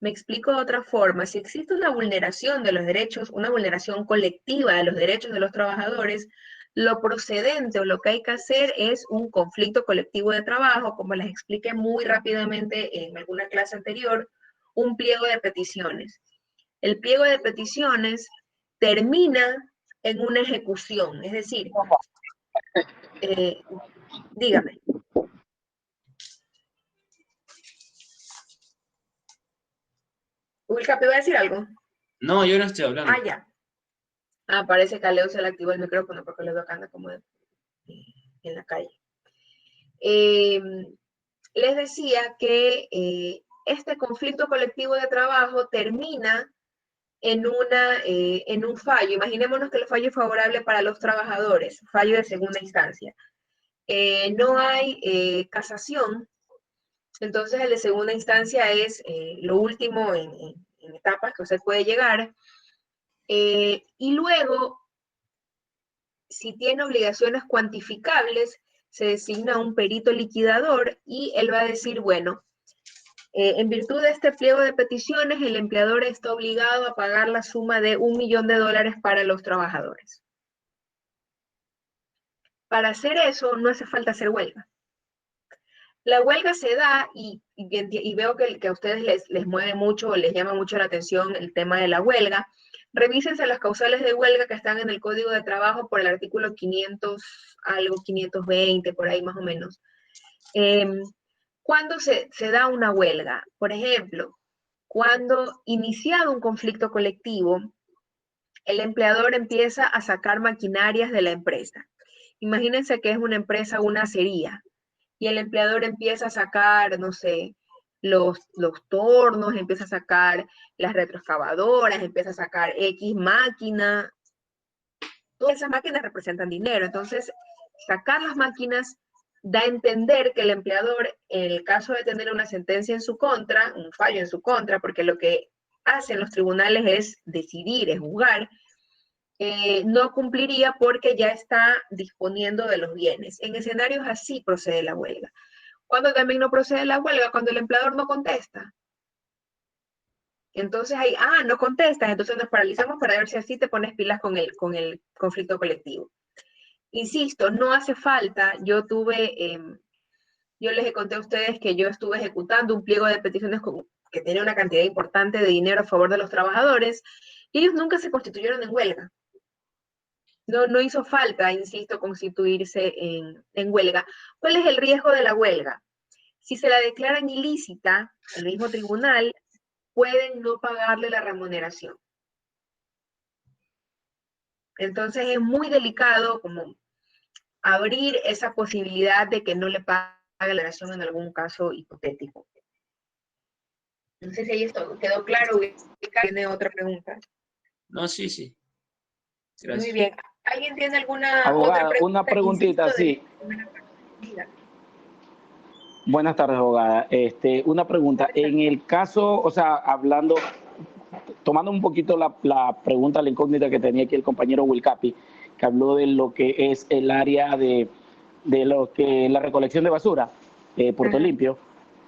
Me explico de otra forma. Si existe una vulneración de los derechos, una vulneración colectiva de los derechos de los trabajadores, lo procedente o lo que hay que hacer es un conflicto colectivo de trabajo, como les expliqué muy rápidamente en alguna clase anterior, un pliego de peticiones. El pliego de peticiones termina en una ejecución, es decir, dígame. Wilcapi, ¿va a decir algo? No, yo no estoy hablando. Ah, ya. Ah, parece que a Leo se le activó el micrófono porque Leo acá anda como en la calle. Les decía que este conflicto colectivo de trabajo termina en un fallo. Imaginémonos que el fallo es favorable para los trabajadores, fallo de segunda instancia. No hay casación, entonces el de segunda instancia es lo último en etapas que usted puede llegar. Y luego, si tiene obligaciones cuantificables, se designa un perito liquidador y él va a decir, bueno, en virtud de este pliego de peticiones, el empleador está obligado a pagar la suma de $1 millón para los trabajadores. Para hacer eso, no hace falta hacer huelga. La huelga se da, y veo que a ustedes les mueve mucho, o les llama mucho la atención el tema de la huelga. Revísense las causales de huelga que están en el Código de Trabajo por el artículo 500, algo 520, por ahí más o menos. ¿Cuándo se da una huelga? Por ejemplo, cuando iniciado un conflicto colectivo, el empleador empieza a sacar maquinarias de la empresa. Imagínense que es una empresa, una acería, y el empleador empieza a sacar, no sé, los tornos, empieza a sacar las retroexcavadoras, empieza a sacar X máquina. Todas esas máquinas representan dinero. Entonces, sacar las máquinas da a entender que el empleador, en el caso de tener una sentencia en su contra, un fallo en su contra, porque lo que hacen los tribunales es decidir, es juzgar, no cumpliría porque ya está disponiendo de los bienes. En escenarios así procede la huelga. Cuando también no procede la huelga, cuando el empleador no contesta. Entonces ahí, no contestas, entonces nos paralizamos para ver si así te pones pilas con el conflicto colectivo. Insisto, no hace falta, yo les conté a ustedes que yo estuve ejecutando un pliego de peticiones que tenía una cantidad importante de dinero a favor de los trabajadores, y ellos nunca se constituyeron en huelga. No hizo falta, insisto, constituirse en huelga. ¿Cuál es el riesgo de la huelga? Si se la declaran ilícita, el mismo tribunal pueden no pagarle la remuneración. Entonces es muy delicado como abrir esa posibilidad de que no le pague la remuneración en algún caso hipotético. No sé si ahí esto quedó claro. ¿Tiene otra pregunta? No, sí. Gracias. Muy bien. ¿Alguien tiene alguna abogada, otra pregunta? una preguntita, sí. Buenas tardes, abogada. Una pregunta. En el caso, o sea, tomando un poquito la pregunta, la incógnita que tenía aquí el compañero Wilcapi, que habló de lo que es el área de lo que la recolección de basura, Puerto Limpio,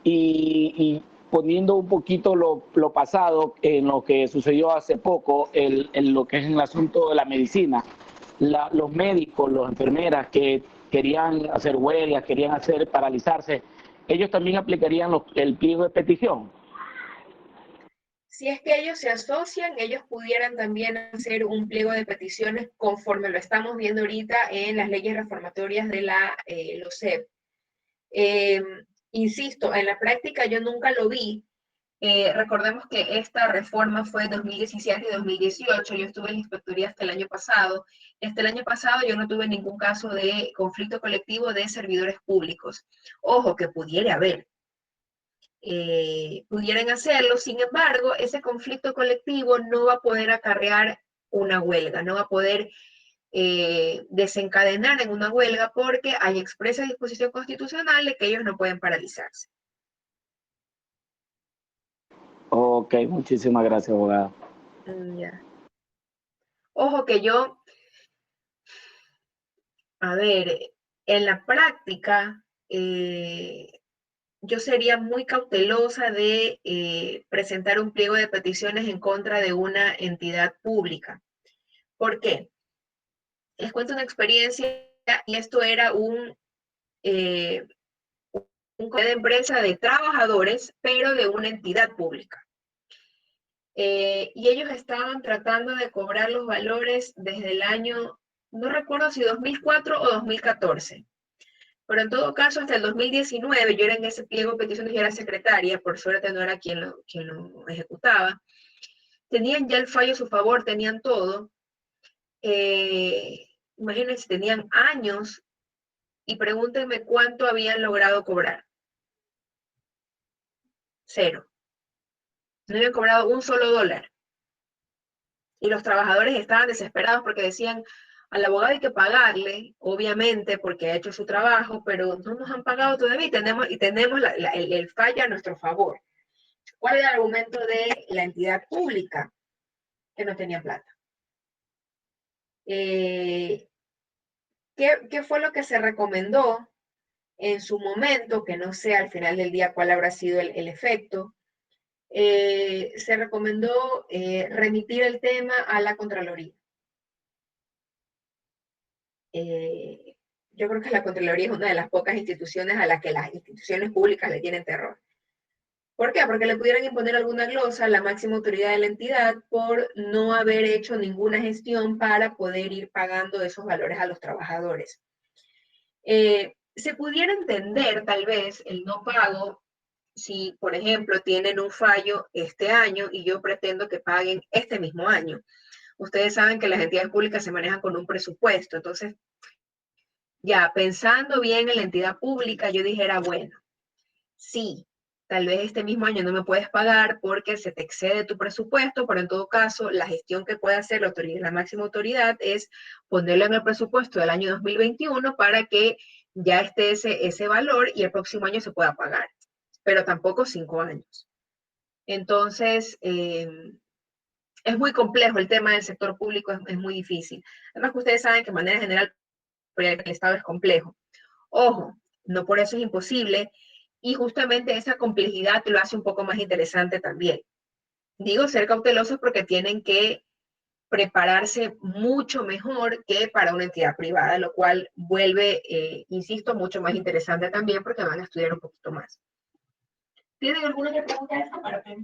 y poniendo un poquito lo pasado en lo que sucedió hace poco, en lo que es el asunto de la medicina. Los médicos, las enfermeras que querían hacer huelgas, querían paralizarse, ellos también aplicarían el pliego de petición. Si es que ellos se asocian, ellos pudieran también hacer un pliego de peticiones conforme lo estamos viendo ahorita en las leyes reformatorias de la LOCEP. Insisto, en la práctica yo nunca lo vi. Recordemos que esta reforma fue en 2017 y 2018. Yo estuve en la inspectoría hasta el año pasado. El año pasado yo no tuve ningún caso de conflicto colectivo de servidores públicos. Ojo, que pudiera haber. Pudieran hacerlo, sin embargo, ese conflicto colectivo no va a poder acarrear una huelga, no va a poder desencadenar en una huelga porque hay expresa disposición constitucional de que ellos no pueden paralizarse. Ok, muchísimas gracias, abogada. Ya. Ojo que a ver, en la práctica, yo sería muy cautelosa de presentar un pliego de peticiones en contra de una entidad pública. ¿Por qué? Les cuento una experiencia, y esto era un comité de empresa de trabajadores, pero de una entidad pública. Y ellos estaban tratando de cobrar los valores desde el año, no recuerdo si 2004 o 2014, pero en todo caso hasta el 2019, yo era en ese pliego de peticiones, yo era secretaria, por suerte no era quien lo ejecutaba. Tenían ya el fallo a su favor, tenían todo. Imagínense, tenían años, y pregúntenme cuánto habían logrado cobrar. 0. No habían cobrado un solo dólar. Y los trabajadores estaban desesperados porque decían, al abogado hay que pagarle, obviamente, porque ha hecho su trabajo, pero no nos han pagado todavía y tenemos el fallo a nuestro favor. ¿Cuál era el argumento de la entidad pública? Que no tenía plata. ¿Qué fue lo que se recomendó en su momento? Que no sé al final del día cuál habrá sido el efecto. Se recomendó remitir el tema a la Contraloría. Yo creo que la Contraloría es una de las pocas instituciones a las que las instituciones públicas le tienen terror. ¿Por qué? Porque le pudieran imponer alguna glosa a la máxima autoridad de la entidad por no haber hecho ninguna gestión para poder ir pagando esos valores a los trabajadores. Se pudiera entender tal vez el no pago si, por ejemplo, tienen un fallo este año y yo pretendo que paguen este mismo año. Ustedes saben que las entidades públicas se manejan con un presupuesto, entonces, ya pensando bien en la entidad pública, yo dijera, bueno, sí, tal vez este mismo año no me puedes pagar porque se te excede tu presupuesto, pero en todo caso, la gestión que puede hacer la máxima autoridad es ponerlo en el presupuesto del año 2021 para que ya esté ese valor y el próximo año se pueda pagar, pero tampoco 5 años. Entonces, es muy complejo el tema del sector público, es muy difícil. Además que ustedes saben que de manera general el Estado es complejo. Ojo, no por eso es imposible, y justamente esa complejidad lo hace un poco más interesante también. Digo ser cautelosos porque tienen que prepararse mucho mejor que para una entidad privada, lo cual vuelve, insisto, mucho más interesante también porque van a estudiar un poquito más. ¿Tienen alguna otra pregunta de esta parte?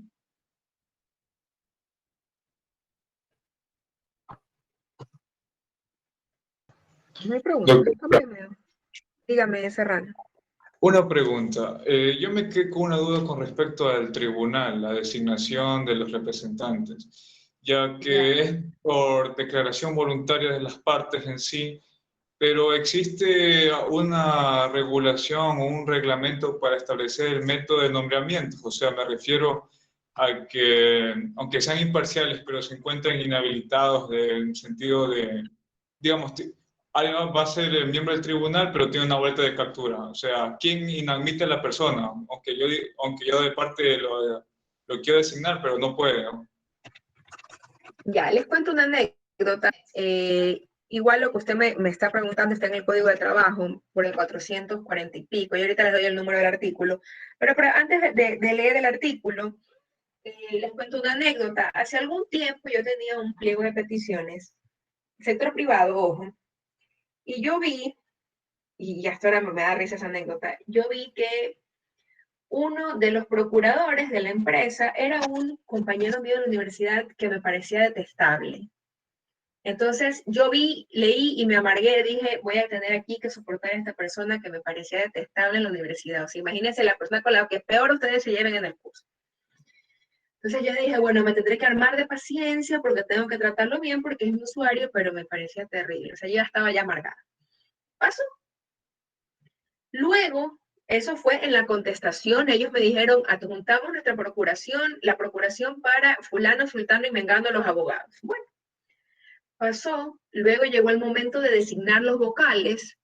No hay pregunta. Dígame, Serrano. Una pregunta. Yo me quedé con una duda con respecto al tribunal, la designación de los representantes, ya que es por declaración voluntaria de las partes en sí, pero ¿existe una regulación o un reglamento para establecer el método de nombramiento? O sea, me refiero a que, aunque sean imparciales, pero se encuentren inhabilitados en el sentido de, digamos, alguien va a ser el miembro del tribunal, pero tiene una vuelta de captura. O sea, ¿quién inadmite a la persona? Aunque yo de parte lo quiero designar, pero no puede, ¿no? Ya, les cuento una anécdota. Igual lo que usted me está preguntando está en el Código de Trabajo, por el 440 y pico, y ahorita les doy el número del artículo. Pero antes de leer el artículo, les cuento una anécdota. Hace algún tiempo yo tenía un pliego de peticiones, sector privado, ojo, y yo vi, y hasta ahora me da risa esa anécdota, yo vi que uno de los procuradores de la empresa era un compañero mío de la universidad que me parecía detestable. Entonces yo vi, leí y me amargué, dije, voy a tener aquí que soportar a esta persona que me parecía detestable en la universidad. O sea, imagínense la persona con la que peor ustedes se lleven en el curso. Entonces yo dije, bueno, me tendré que armar de paciencia porque tengo que tratarlo bien porque es mi usuario, pero me parecía terrible. O sea, yo ya estaba ya amargada. Pasó. Luego, eso fue en la contestación, ellos me dijeron, adjuntamos nuestra procuración, la procuración para fulano, sultano y mengano los abogados. Bueno, pasó, luego llegó el momento de designar los vocales.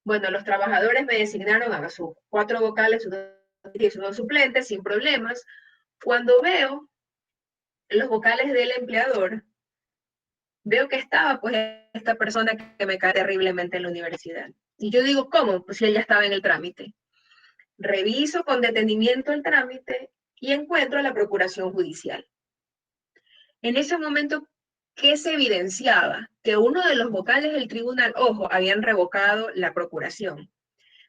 Bueno, los trabajadores me designaron a sus 4 vocales, sus 2 suplentes, sin problemas. Cuando veo los vocales del empleador, veo que estaba pues esta persona que me cae terriblemente en la universidad. Y yo digo, ¿cómo? Pues si ella estaba en el trámite. reviso con detenimiento el trámite y encuentro la procuración judicial. En ese momento, ¿qué se evidenciaba? Que uno de los vocales del tribunal, ojo, habían revocado la procuración,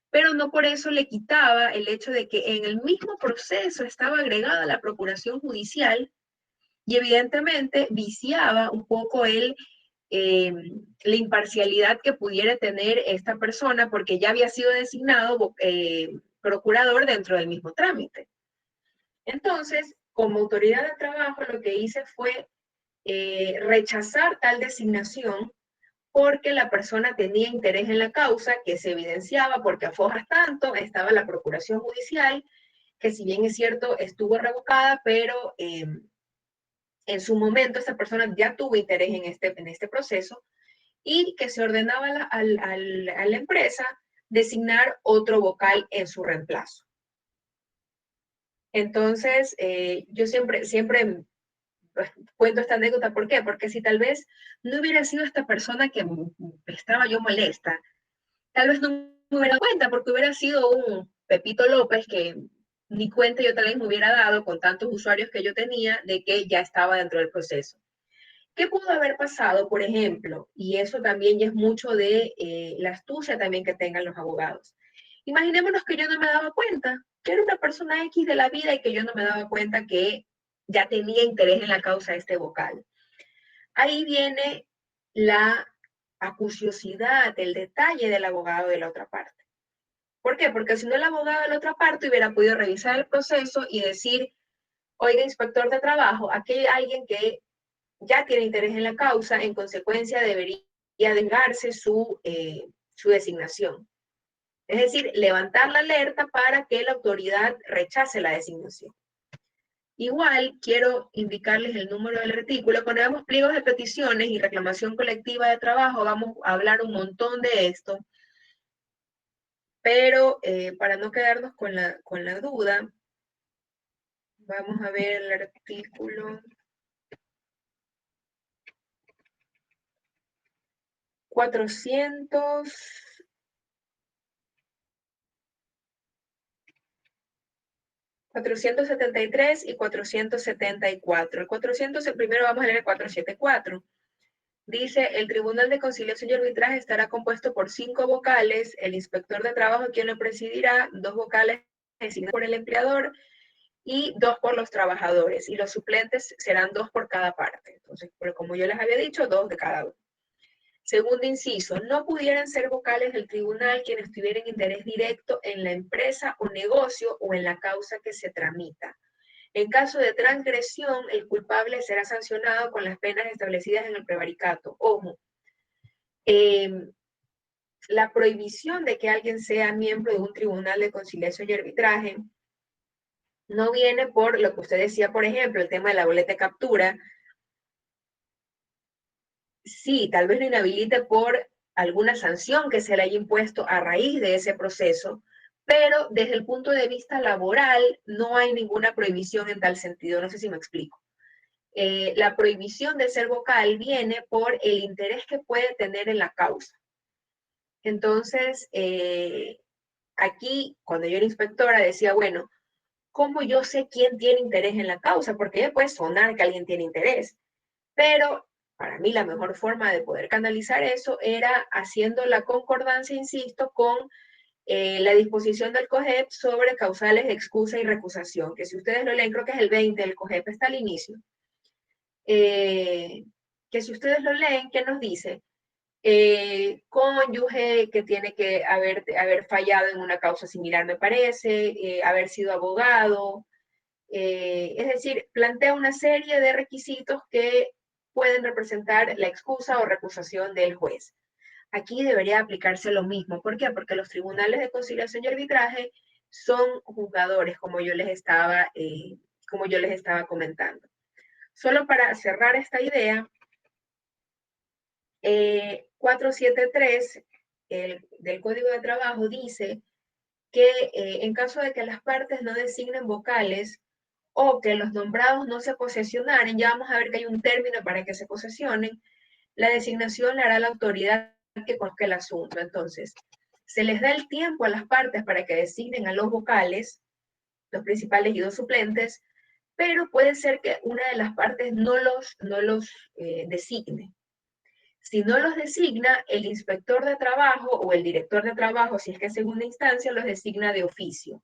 pero no por eso le quitaba el hecho de que en el mismo proceso estaba agregada la procuración judicial y evidentemente viciaba un poco la imparcialidad que pudiera tener esta persona porque ya había sido designado procurador dentro del mismo trámite. Entonces, como autoridad de trabajo, lo que hice fue rechazar tal designación porque la persona tenía interés en la causa, que se evidenciaba porque a fojas tanto estaba la procuración judicial, que si bien es cierto estuvo revocada, pero en su momento esta persona ya tuvo interés en este proceso y que se ordenaba a la empresa designar otro vocal en su reemplazo. Entonces, yo siempre cuento esta anécdota. ¿Por qué? Porque si tal vez no hubiera sido esta persona que estaba yo molesta, tal vez no me hubiera dado cuenta, porque hubiera sido un Pepito López que ni cuenta yo tal vez me hubiera dado con tantos usuarios que yo tenía de que ya estaba dentro del proceso. ¿Qué pudo haber pasado, por ejemplo? Y eso también ya es mucho de la astucia también que tengan los abogados. Imaginémonos que yo no me daba cuenta, que era una persona X de la vida y que yo no me daba cuenta que ya tenía interés en la causa de este vocal. Ahí viene la acuciosidad, el detalle del abogado de la otra parte. ¿Por qué? Porque si no, el abogado de la otra parte hubiera podido revisar el proceso y decir, oiga, inspector de trabajo, aquí hay alguien que ya tiene interés en la causa, en consecuencia debería denegarse su designación. Es decir, levantar la alerta para que la autoridad rechace la designación. Igual quiero indicarles el número del artículo. Cuando veamos pliegos de peticiones y reclamación colectiva de trabajo, vamos a hablar un montón de esto. Pero para no quedarnos con la duda, vamos a ver el artículo 473 y 474. Primero vamos a leer el 474. Dice, el Tribunal de Conciliación y Arbitraje estará compuesto por 5 vocales, el inspector de trabajo quien lo presidirá, 2 vocales designados por el empleador y 2 por los trabajadores, y los suplentes serán 2 por cada parte. Entonces, pero como yo les había dicho, 2 de cada uno. Segundo inciso, no pudieran ser vocales del tribunal quienes tuvieran interés directo en la empresa o negocio o en la causa que se tramita. En caso de transgresión, el culpable será sancionado con las penas establecidas en el prevaricato. Ojo, la prohibición de que alguien sea miembro de un tribunal de conciliación y arbitraje no viene por lo que usted decía, por ejemplo, el tema de la boleta de captura. Sí, tal vez lo inhabilite por alguna sanción que se le haya impuesto a raíz de ese proceso, pero desde el punto de vista laboral no hay ninguna prohibición en tal sentido. No sé si me explico. La prohibición de ser vocal viene por el interés que puede tener en la causa. Entonces, aquí, cuando yo era inspectora, decía, bueno, ¿cómo yo sé quién tiene interés en la causa? Porque puede sonar que alguien tiene interés, pero para mí la mejor forma de poder canalizar eso era haciendo la concordancia, insisto, con la disposición del COGEP sobre causales de excusa y recusación, que si ustedes lo leen, creo que es el 20, el COGEP está al inicio. Que si ustedes lo leen, ¿qué nos dice? Cónyuge que tiene que haber fallado en una causa similar, me parece, haber sido abogado, es decir, plantea una serie de requisitos que pueden representar la excusa o recusación del juez. Aquí debería aplicarse lo mismo. ¿Por qué? Porque los tribunales de conciliación y arbitraje son juzgadores, como yo les estaba comentando. Solo para cerrar esta idea, 473 del Código de Trabajo dice que en caso de que las partes no designen vocales o que los nombrados no se posesionaren, ya vamos a ver que hay un término para que se posesionen, la designación la hará la autoridad que conozca el asunto. Entonces, Se les da el tiempo a las partes para que designen a los vocales, los principales y 2 suplentes, pero puede ser que una de las partes no los designe. Si no los designa, el inspector de trabajo o el director de trabajo, si es que es segunda instancia, los designa de oficio.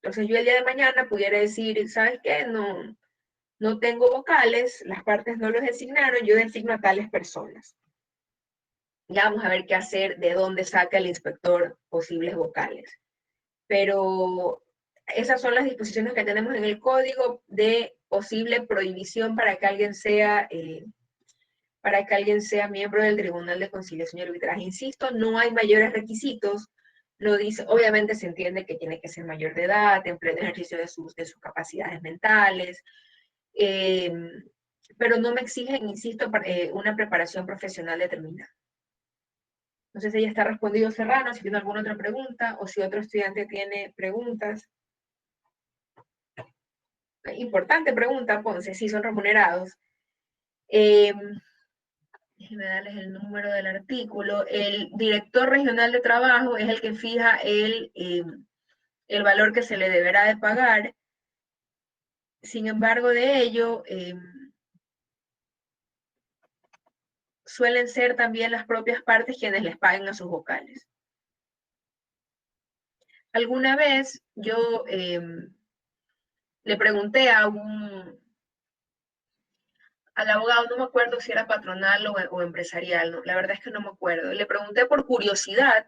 Entonces yo el día de mañana pudiera decir, ¿sabes qué? No tengo vocales, las partes no los designaron, yo designo a tales personas. Ya vamos a ver qué hacer, de dónde saca el inspector posibles vocales. Pero esas son las disposiciones que tenemos en el código de posible prohibición para que alguien sea miembro del Tribunal de Conciliación y Arbitraje. Insisto, no hay mayores requisitos. Lo dice, obviamente se entiende que tiene que ser mayor de edad, en pleno ejercicio de sus capacidades mentales, pero no me exigen, insisto, una preparación profesional determinada. No sé si ya está respondido Serrano, si tiene alguna otra pregunta o si otro estudiante tiene preguntas. Importante pregunta, Ponce, si son remunerados. Déjenme darles el número del artículo. El director regional de trabajo es el que fija el valor que se le deberá de pagar. Sin embargo, de ello, suelen ser también las propias partes quienes les paguen a sus vocales. Alguna vez yo le pregunté al abogado, no me acuerdo si era patronal o empresarial, ¿no? La verdad es que no me acuerdo. Le pregunté por curiosidad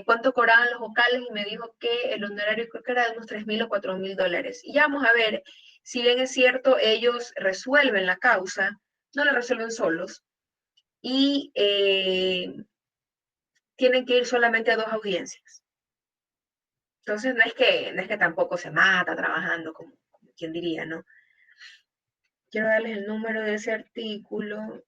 cuánto cobraban los vocales y me dijo que el honorario creo que era de unos $3,000 o $4,000. Y ya vamos a ver, si bien es cierto, ellos resuelven la causa, no la resuelven solos y tienen que ir solamente a 2 audiencias. Entonces no es que tampoco se mata trabajando, como quien diría, ¿no? Quiero darles el número de ese artículo.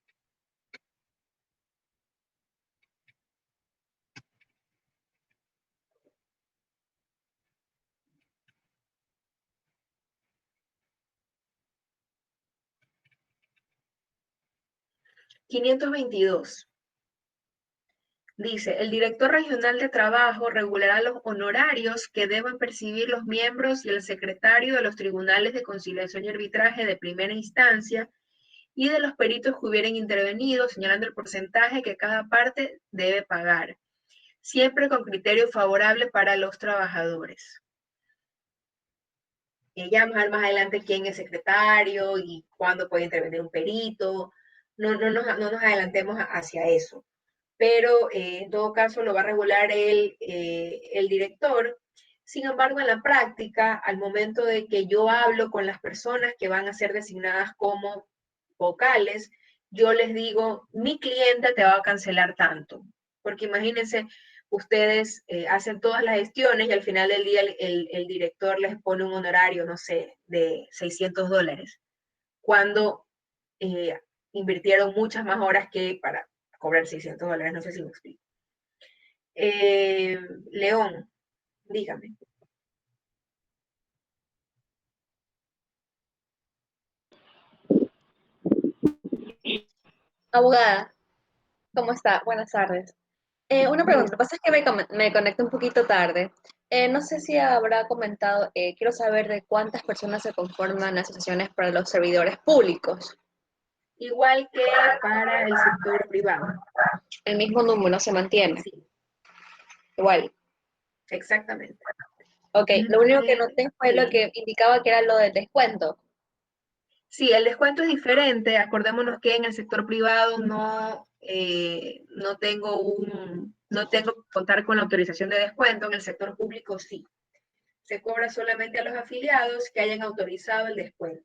...522... Dice, el director regional de trabajo regulará los honorarios que deban percibir los miembros y el secretario de los tribunales de conciliación y arbitraje de primera instancia y de los peritos que hubieran intervenido, señalando el porcentaje que cada parte debe pagar, siempre con criterio favorable para los trabajadores. Y ya vamos a ver más adelante quién es secretario y cuándo puede intervenir un perito. No nos adelantemos hacia eso. Pero en todo caso lo va a regular el director. Sin embargo, en la práctica, al momento de que yo hablo con las personas que van a ser designadas como vocales, yo les digo, mi cliente te va a cancelar tanto. Porque imagínense, ustedes hacen todas las gestiones y al final del día el director les pone un honorario, no sé, de $600, cuando invirtieron muchas más horas que para cobrar $600, no sé si me explico. León, dígame. Abogada, ¿cómo está? Buenas tardes. Una pregunta, lo que pasa es que me conecté un poquito tarde. No sé si habrá comentado, quiero saber de cuántas personas se conforman las asociaciones para los servidores públicos. Igual que para el sector privado. El mismo número se mantiene. Sí. Igual. Exactamente. Ok, lo único que noté fue lo que indicaba que era lo del descuento. Sí, el descuento es diferente. Acordémonos que en el sector privado no tengo que contar con la autorización de descuento. En el sector público sí. Se cobra solamente a los afiliados que hayan autorizado el descuento.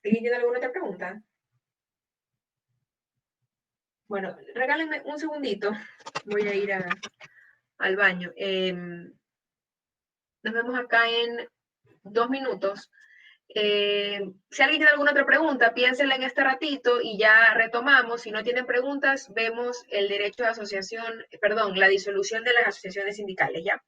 ¿Tiene alguna otra pregunta? Bueno, regálenme un segundito. Voy a ir al baño. Nos vemos acá en 2 minutos. Si alguien tiene alguna otra pregunta, piénsenla en este ratito y ya retomamos. Si no tienen preguntas, vemos el derecho de asociación, perdón, la disolución de las asociaciones sindicales, ¿ya?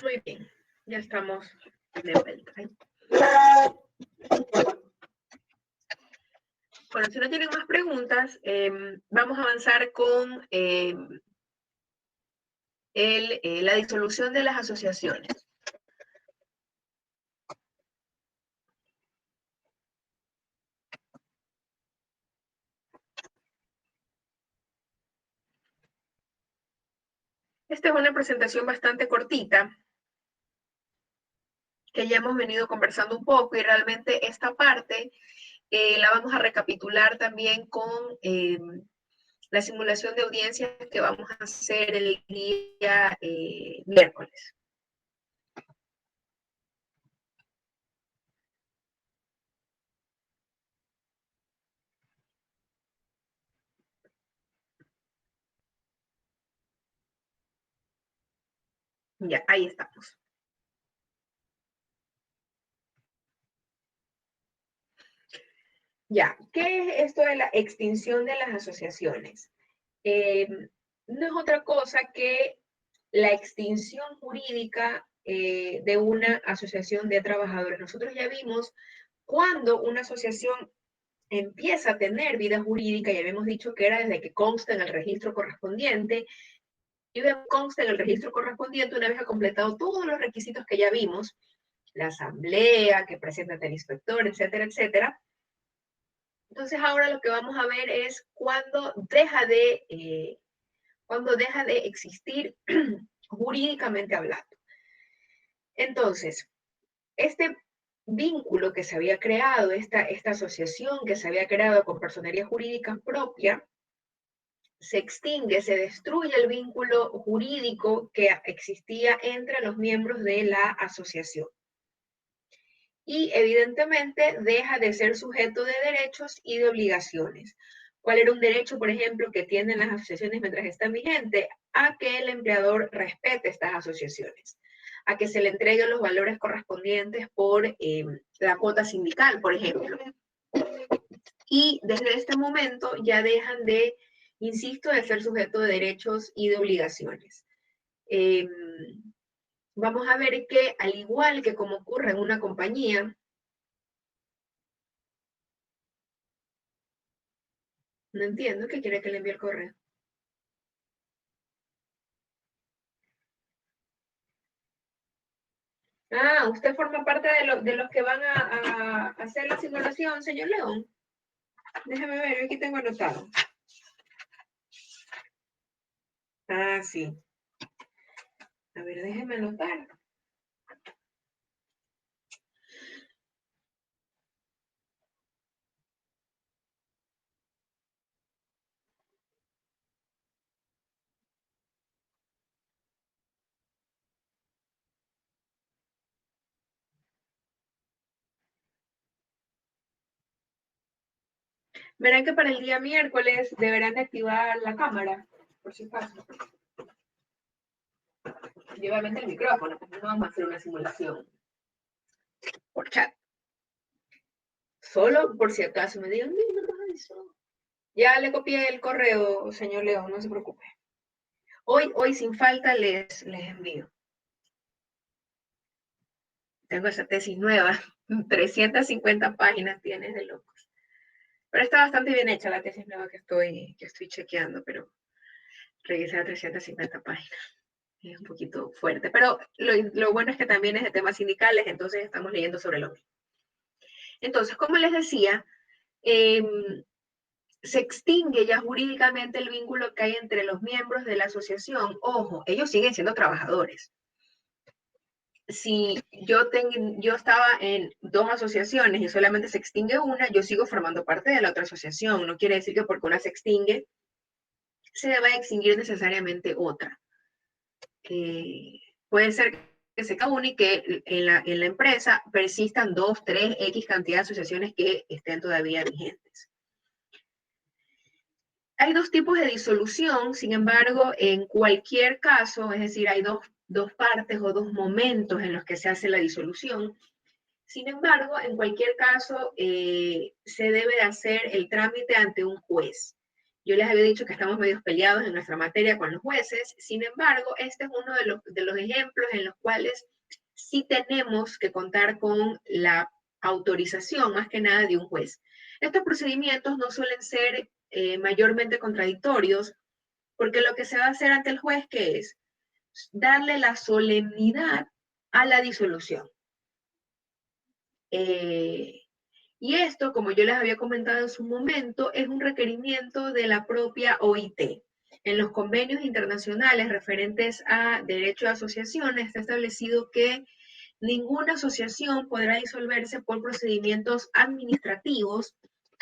Muy bien, ya estamos de vuelta. Bueno, si no tienen más preguntas, vamos a avanzar con la disolución de las asociaciones. Esta es una presentación bastante cortita, que ya hemos venido conversando un poco, y realmente esta parte la vamos a recapitular también con la simulación de audiencias que vamos a hacer el día miércoles. Ya, ahí estamos. Ya, ¿qué es esto de la extinción de las asociaciones? No es otra cosa que la extinción jurídica de una asociación de trabajadores. Nosotros ya vimos cuando una asociación empieza a tener vida jurídica, ya habíamos dicho que era desde que consta en el registro correspondiente, y consta en el registro correspondiente una vez ha completado todos los requisitos que ya vimos, la asamblea, que presenta el inspector, etcétera, etcétera. Entonces ahora lo que vamos a ver es cuándo deja de existir jurídicamente hablando. Entonces, este vínculo que se había creado, esta asociación que se había creado con personería jurídica propia, se extingue, se destruye el vínculo jurídico que existía entre los miembros de la asociación. Y evidentemente deja de ser sujeto de derechos y de obligaciones. ¿Cuál era un derecho, por ejemplo, que tienen las asociaciones mientras están vigentes? A que el empleador respete estas asociaciones, a que se le entreguen los valores correspondientes por la cuota sindical, por ejemplo. Y desde este momento ya dejan de, insisto, de ser sujeto de derechos y de obligaciones. Vamos a ver que, al igual que como ocurre en una compañía, no entiendo qué quiere que le envíe el correo. Ah, usted forma parte de los que van a hacer la simulación, señor León. Déjame ver, aquí tengo anotado. Ah, sí. A ver, déjeme anotar. Verán que para el día miércoles deberán de activar la cámara, por si acaso. Y obviamente el micrófono, porque no vamos a hacer una simulación por chat. Solo por si acaso me digan, no, eso. Ya le copié el correo, señor León, no se preocupe. Hoy sin falta les envío. Tengo esa tesis nueva, 350 páginas tienes de locos. Pero está bastante bien hecha la tesis nueva que estoy chequeando, pero revisé a 350 páginas. Es un poquito fuerte, pero lo bueno es que también es de temas sindicales, entonces estamos leyendo sobre lo mismo. Entonces, como les decía, se extingue ya jurídicamente el vínculo que hay entre los miembros de la asociación. Ojo, ellos siguen siendo trabajadores. Si yo estaba en dos asociaciones y solamente se extingue una, yo sigo formando parte de la otra asociación. No quiere decir que porque una se extingue, se deba extinguir necesariamente otra. Puede ser que se cada una y que en la empresa persistan 2, 3, X cantidad de asociaciones que estén todavía vigentes. Hay dos tipos de disolución, sin embargo, en cualquier caso, es decir, hay dos partes o dos momentos en los que se hace la disolución. Sin embargo, en cualquier caso, se debe de hacer el trámite ante un juez. Yo les había dicho que estamos medio peleados en nuestra materia con los jueces. Sin embargo, este es uno de los ejemplos en los cuales sí tenemos que contar con la autorización, más que nada, de un juez. Estos procedimientos no suelen ser mayormente contradictorios, porque lo que se va a hacer ante el juez, ¿qué es? Darle la solemnidad a la disolución. Y esto, como yo les había comentado en su momento, es un requerimiento de la propia OIT. En los convenios internacionales referentes a derecho de asociaciones está establecido que ninguna asociación podrá disolverse por procedimientos administrativos,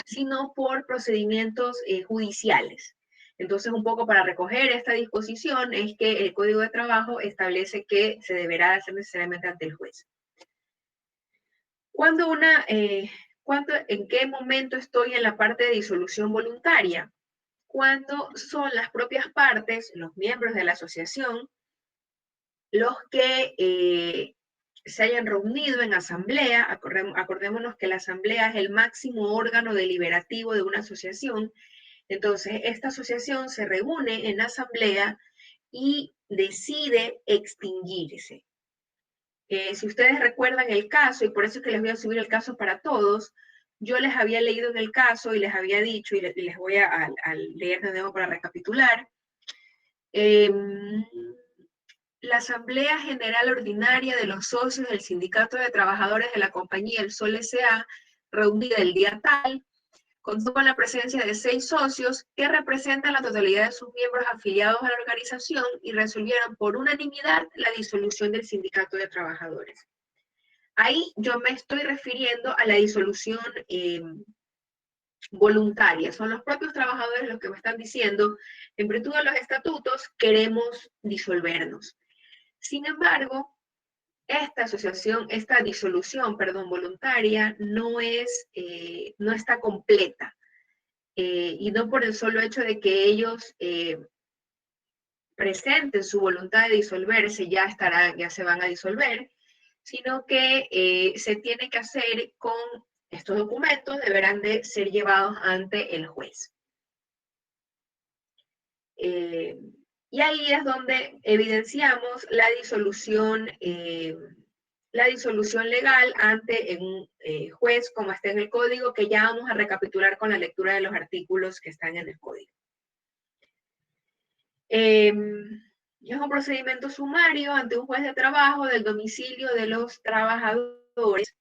sino por procedimientos judiciales. Entonces, un poco para recoger esta disposición es que el Código de Trabajo establece que se deberá hacer necesariamente ante el juez. ¿En qué momento estoy en la parte de disolución voluntaria? Cuando son las propias partes, los miembros de la asociación, los que se hayan reunido en asamblea. Acordémonos que la asamblea es el máximo órgano deliberativo de una asociación. Entonces, esta asociación se reúne en asamblea y decide extinguirse. Si ustedes recuerdan el caso, y por eso es que les voy a subir el caso para todos, yo les había leído en el caso y les había dicho, y les voy a leer de nuevo para recapitular. La Asamblea General Ordinaria de los socios del Sindicato de Trabajadores de la Compañía El Sol S.A., reunida el día tal, contó con la presencia de 6 socios que representan la totalidad de sus miembros afiliados a la organización y resolvieron por unanimidad la disolución del Sindicato de Trabajadores. Ahí yo me estoy refiriendo a la disolución voluntaria. Son los propios trabajadores los que me están diciendo, en virtud de los estatutos, queremos disolvernos. Sin embargo, esta disolución voluntaria no está completa. Y no por el solo hecho de que ellos presenten su voluntad de disolverse, ya se van a disolver, sino que se tiene que hacer con estos documentos, deberán de ser llevados ante el juez. Y ahí es donde evidenciamos la disolución legal ante un juez, como está en el código, que ya vamos a recapitular con la lectura de los artículos que están en el código. Es un procedimiento sumario ante un juez de trabajo del domicilio de los trabajadores.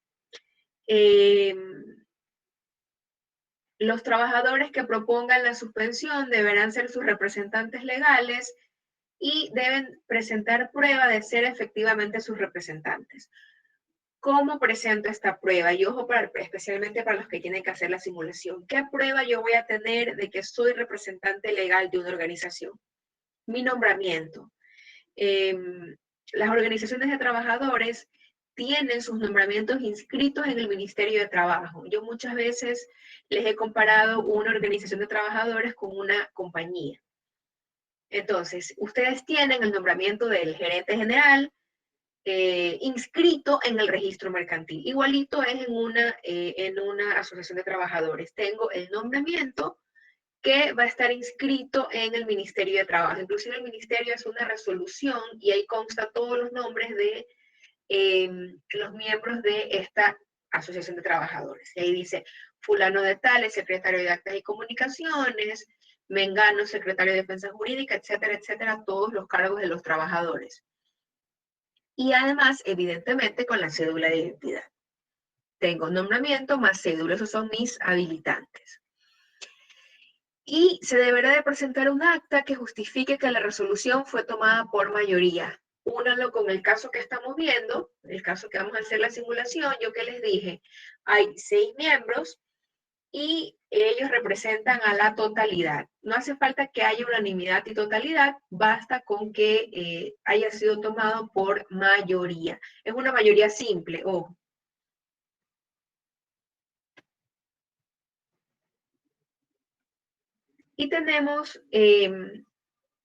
Los trabajadores que propongan la suspensión deberán ser sus representantes legales y deben presentar prueba de ser efectivamente sus representantes. ¿Cómo presento esta prueba? Y ojo, especialmente para los que tienen que hacer la simulación. ¿Qué prueba yo voy a tener de que soy representante legal de una organización? Mi nombramiento. Las organizaciones de trabajadores tienen sus nombramientos inscritos en el Ministerio de Trabajo. Yo muchas veces les he comparado una organización de trabajadores con una compañía. Entonces, ustedes tienen el nombramiento del gerente general inscrito en el registro mercantil. Igualito es en una asociación de trabajadores. Tengo el nombramiento que va a estar inscrito en el Ministerio de Trabajo. Inclusive el ministerio hace una resolución y ahí consta todos los nombres de los miembros de esta asociación de trabajadores. Y ahí dice, fulano de tal es secretario de Actas y Comunicaciones, mengano secretario de Defensa Jurídica, etcétera, etcétera, todos los cargos de los trabajadores. Y además, evidentemente, con la cédula de identidad. Tengo nombramiento más cédula, esos son mis habilitantes. Y se deberá de presentar un acta que justifique que la resolución fue tomada por mayoría. Únalo con el caso que estamos viendo, el caso que vamos a hacer la simulación. Yo que les dije, hay 6 miembros y ellos representan a la totalidad. No hace falta que haya unanimidad y totalidad, basta con que haya sido tomado por mayoría. Es una mayoría simple, ojo. Y tenemos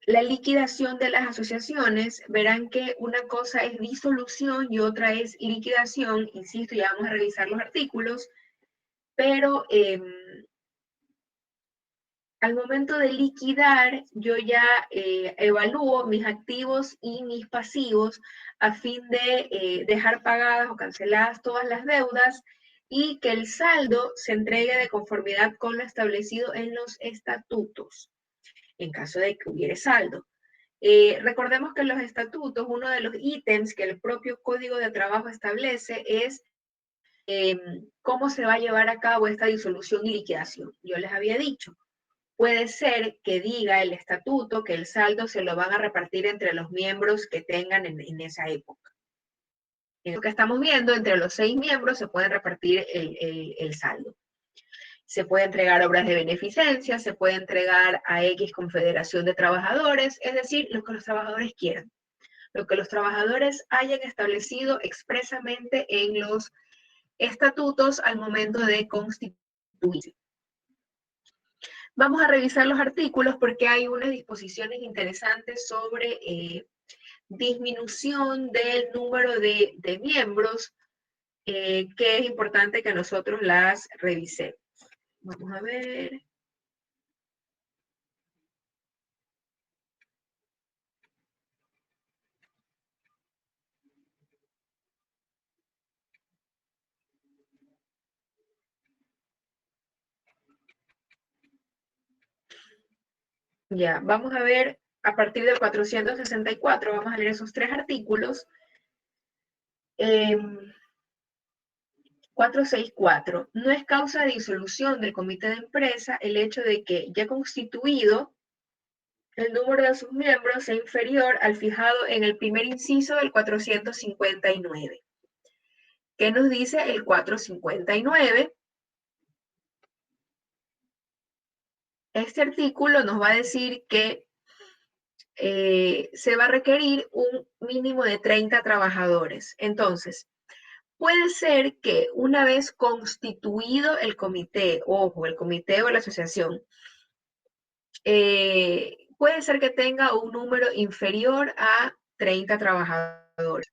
la liquidación de las asociaciones. Verán que una cosa es disolución y otra es liquidación. Insisto, ya vamos a revisar los artículos, pero al momento de liquidar, yo ya evalúo mis activos y mis pasivos a fin de dejar pagadas o canceladas todas las deudas y que el saldo se entregue de conformidad con lo establecido en los estatutos, en caso de que hubiere saldo. Recordemos que en los estatutos, uno de los ítems que el propio Código de Trabajo establece es cómo se va a llevar a cabo esta disolución y liquidación. Yo les había dicho, puede ser que diga el estatuto que el saldo se lo van a repartir entre los miembros que tengan en esa época. En lo que estamos viendo, entre los 6 miembros se pueden repartir el saldo. Se puede entregar obras de beneficencia, se puede entregar a X confederación de trabajadores, es decir, lo que los trabajadores quieran, lo que los trabajadores hayan establecido expresamente en los estatutos al momento de constituirse. Vamos a revisar los artículos porque hay unas disposiciones interesantes sobre disminución del número de miembros que es importante que nosotros las revisemos. Vamos a ver. Ya, vamos a ver a partir del 464, vamos a leer esos 3 artículos. 464. No es causa de disolución del comité de empresa el hecho de que, ya constituido, el número de sus miembros sea inferior al fijado en el primer inciso del 459. ¿Qué nos dice el 459? Este artículo nos va a decir que se va a requerir un mínimo de 30 trabajadores. Entonces, puede ser que una vez constituido el comité, ojo, el comité o la asociación, puede ser que tenga un número inferior a 30 trabajadores.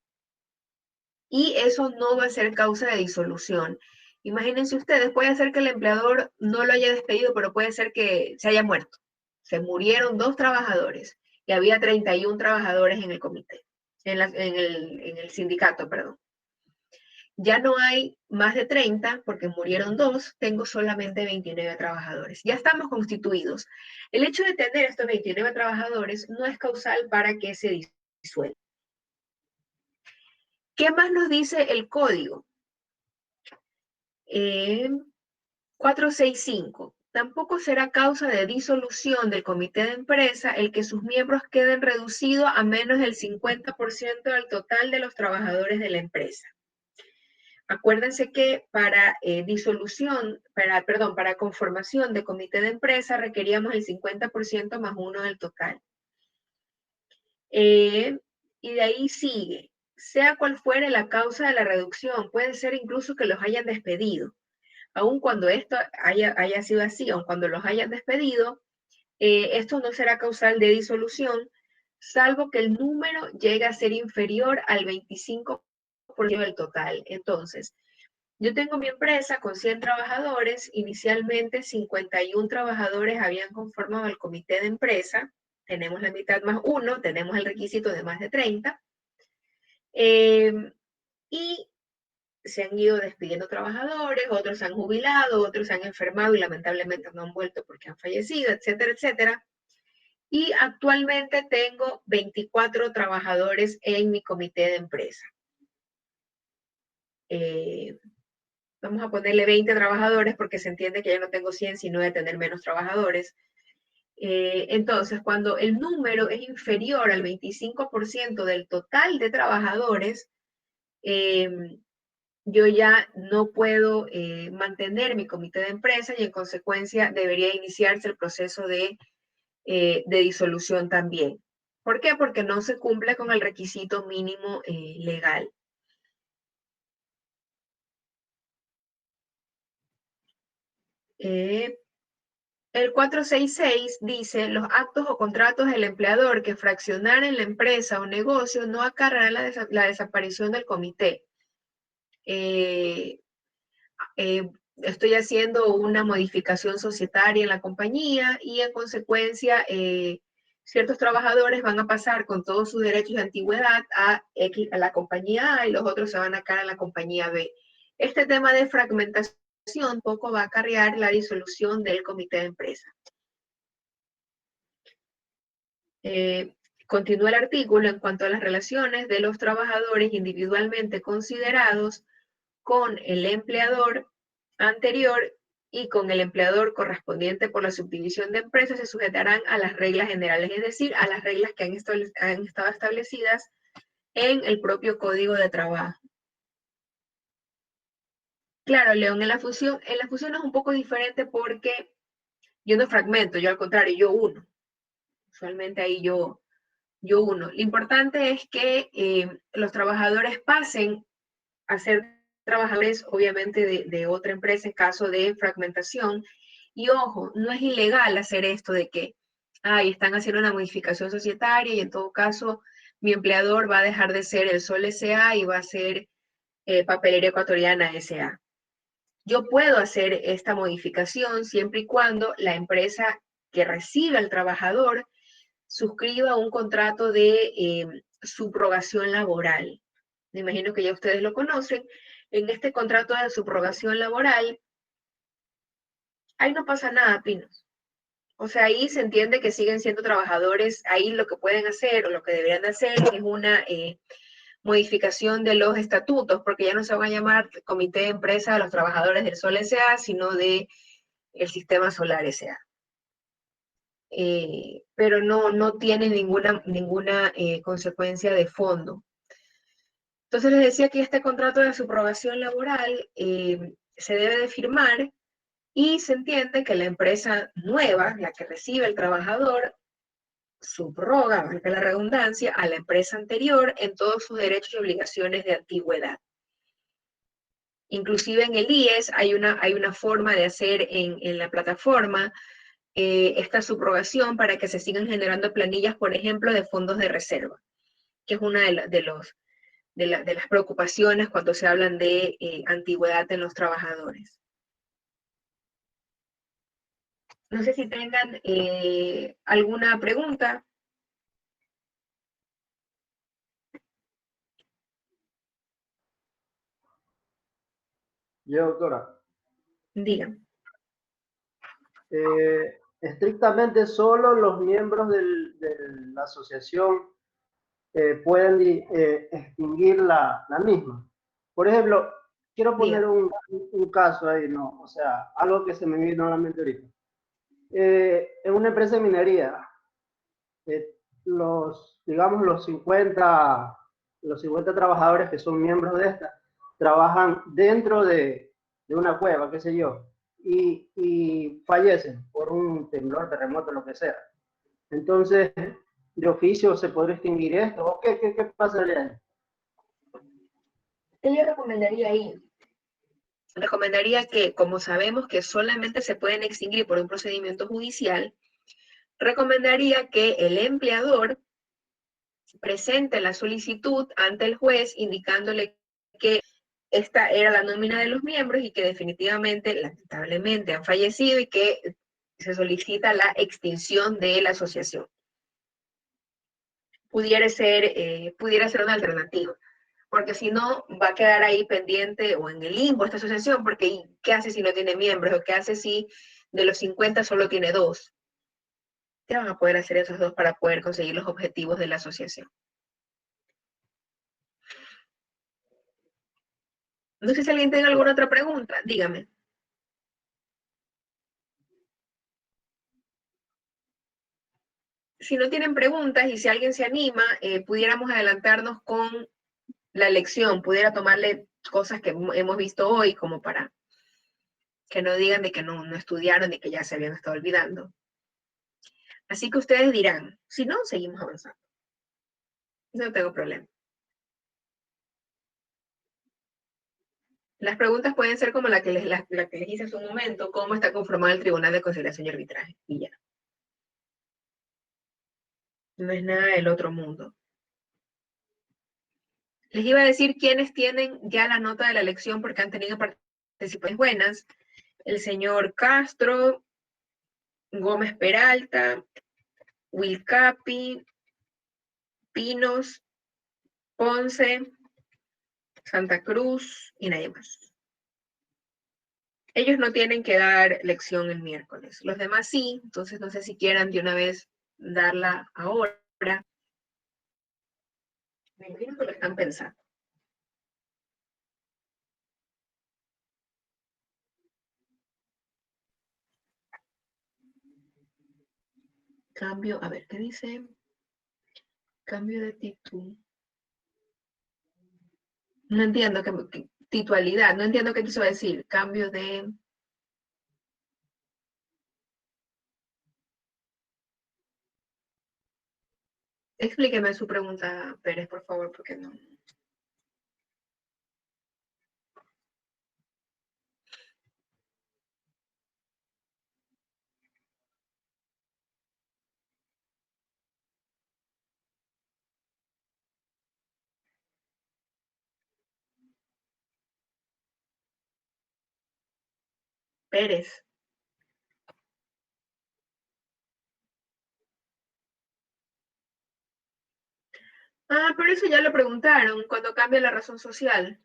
Y eso no va a ser causa de disolución. Imagínense ustedes, puede ser que el empleador no lo haya despedido, pero puede ser que se haya muerto. Se murieron 2 trabajadores y había 31 trabajadores en el comité, en el sindicato, perdón. Ya no hay más de 30 porque murieron 2, tengo solamente 29 trabajadores. Ya estamos constituidos. El hecho de tener estos 29 trabajadores no es causal para que se disuelva. ¿Qué más nos dice el código? 465. Tampoco será causa de disolución del comité de empresa el que sus miembros queden reducidos a menos del 50% del total de los trabajadores de la empresa. Acuérdense que para para conformación de comité de empresa requeríamos el 50% más 1 del total. Y de ahí sigue. Sea cual fuere la causa de la reducción, puede ser incluso que los hayan despedido. Aun cuando esto haya sido así, aun cuando los hayan despedido, esto no será causal de disolución, salvo que el número llegue a ser inferior al 25% del total. Entonces, yo tengo mi empresa con 100 trabajadores, inicialmente 51 trabajadores habían conformado el comité de empresa, tenemos la mitad más 1, tenemos el requisito de más de 30, y se han ido despidiendo trabajadores, otros se han jubilado, otros se han enfermado y lamentablemente no han vuelto porque han fallecido, etcétera, etcétera. Y actualmente tengo 24 trabajadores en mi comité de empresa. Vamos a ponerle 20 trabajadores porque se entiende que ya no tengo 100, sino de tener menos trabajadores. Entonces, cuando el número es inferior al 25% del total de trabajadores, yo ya no puedo mantener mi comité de empresa y en consecuencia debería iniciarse el proceso de disolución también. ¿Por qué? Porque no se cumple con el requisito mínimo legal. El 466 dice, los actos o contratos del empleador que fraccionaren la empresa o negocio no acarrearán la desaparición del comité. estoy haciendo una modificación societaria en la compañía y en consecuencia ciertos trabajadores van a pasar con todos sus derechos de antigüedad a la compañía A y los otros se van a quedar en la compañía B. Este tema de fragmentación poco va a acarrear la disolución del comité de empresa. Continúa el artículo en cuanto a las relaciones de los trabajadores individualmente considerados con el empleador anterior y con el empleador correspondiente por la subdivisión de empresas se sujetarán a las reglas generales, es decir, a las reglas que han estado establecidas en el propio Código de Trabajo. Claro, León, en la fusión es un poco diferente porque yo no fragmento, yo al contrario, yo uno. Usualmente ahí yo uno. Lo importante es que los trabajadores pasen a ser trabajadores, obviamente, de otra empresa en caso de fragmentación. Y ojo, no es ilegal hacer esto de que, están haciendo una modificación societaria y en todo caso mi empleador va a dejar de ser el Sol S.A. y va a ser Papelera Ecuatoriana S.A. Yo puedo hacer esta modificación siempre y cuando la empresa que recibe al trabajador suscriba un contrato de subrogación laboral. Me imagino que ya ustedes lo conocen. En este contrato de subrogación laboral, ahí no pasa nada, Pinos. O sea, ahí se entiende que siguen siendo trabajadores, ahí lo que pueden hacer o lo que deberían de hacer es una modificación de los estatutos, porque ya no se van a llamar Comité de Empresa de los Trabajadores del Sol S.A., sino de el Sistema Solar S.A. Pero no tiene ninguna consecuencia de fondo. Entonces les decía que este contrato de subrogación laboral se debe de firmar y se entiende que la empresa nueva, la que recibe el trabajador, subroga, valga la redundancia, a la empresa anterior en todos sus derechos y obligaciones de antigüedad. Inclusive en el IES hay una forma de hacer en la plataforma esta subrogación para que se sigan generando planillas, por ejemplo, de fondos de reserva, que es una de las preocupaciones cuando se hablan de antigüedad en los trabajadores. No sé si tengan alguna pregunta. Yo, doctora. Digan. Estrictamente solo los miembros de la asociación pueden extinguir la misma. Por ejemplo, quiero poner un caso ahí, ¿no? O sea, algo que se me vino a la mente ahorita. En una empresa de minería, digamos, los 50 trabajadores que son miembros de esta, trabajan dentro de una cueva, qué sé yo, y fallecen por un temblor, terremoto, lo que sea. Entonces, de oficio se podría extinguir esto, ¿o qué pasaría? ¿Qué yo recomendaría ahí? Recomendaría que, como sabemos que solamente se pueden extinguir por un procedimiento judicial, recomendaría que el empleador presente la solicitud ante el juez indicándole que esta era la nómina de los miembros y que definitivamente, lamentablemente, han fallecido y que se solicita la extinción de la asociación. Pudiera ser una alternativa, porque si no, va a quedar ahí pendiente o en el limbo esta asociación, porque ¿qué hace si no tiene miembros? ¿O qué hace si de los 50 solo tiene 2? ¿Qué van a poder hacer esos 2 para poder conseguir los objetivos de la asociación? No sé si alguien tiene alguna otra pregunta, dígame. Si no tienen preguntas y si alguien se anima, pudiéramos adelantarnos con la lección, pudiera tomarle cosas que hemos visto hoy como para que no digan de que no estudiaron, de que ya se habían estado olvidando. Así que ustedes dirán, si no, seguimos avanzando. No tengo problema. Las preguntas pueden ser como la que les hice hace un momento, ¿cómo está conformado el Tribunal de Conciliación y Arbitraje? Y ya. No es nada del otro mundo. Les iba a decir quiénes tienen ya la nota de la lección porque han tenido participaciones buenas. el señor Castro, Gómez Peralta, Wilcapi, Pinos, Ponce, Santa Cruz y nadie más. Ellos no tienen que dar lección el miércoles. Los demás sí, entonces no sé si quieran de una vez darla ahora. Me imagino que lo están pensando. Cambio, a ver, ¿qué dice? Cambio de título. No entiendo qué titularidad, no entiendo qué quiso decir. Cambio de... Explíqueme su pregunta, Pérez, por favor, porque no. Pérez. Ah, pero eso ya lo preguntaron, cuando cambia la razón social.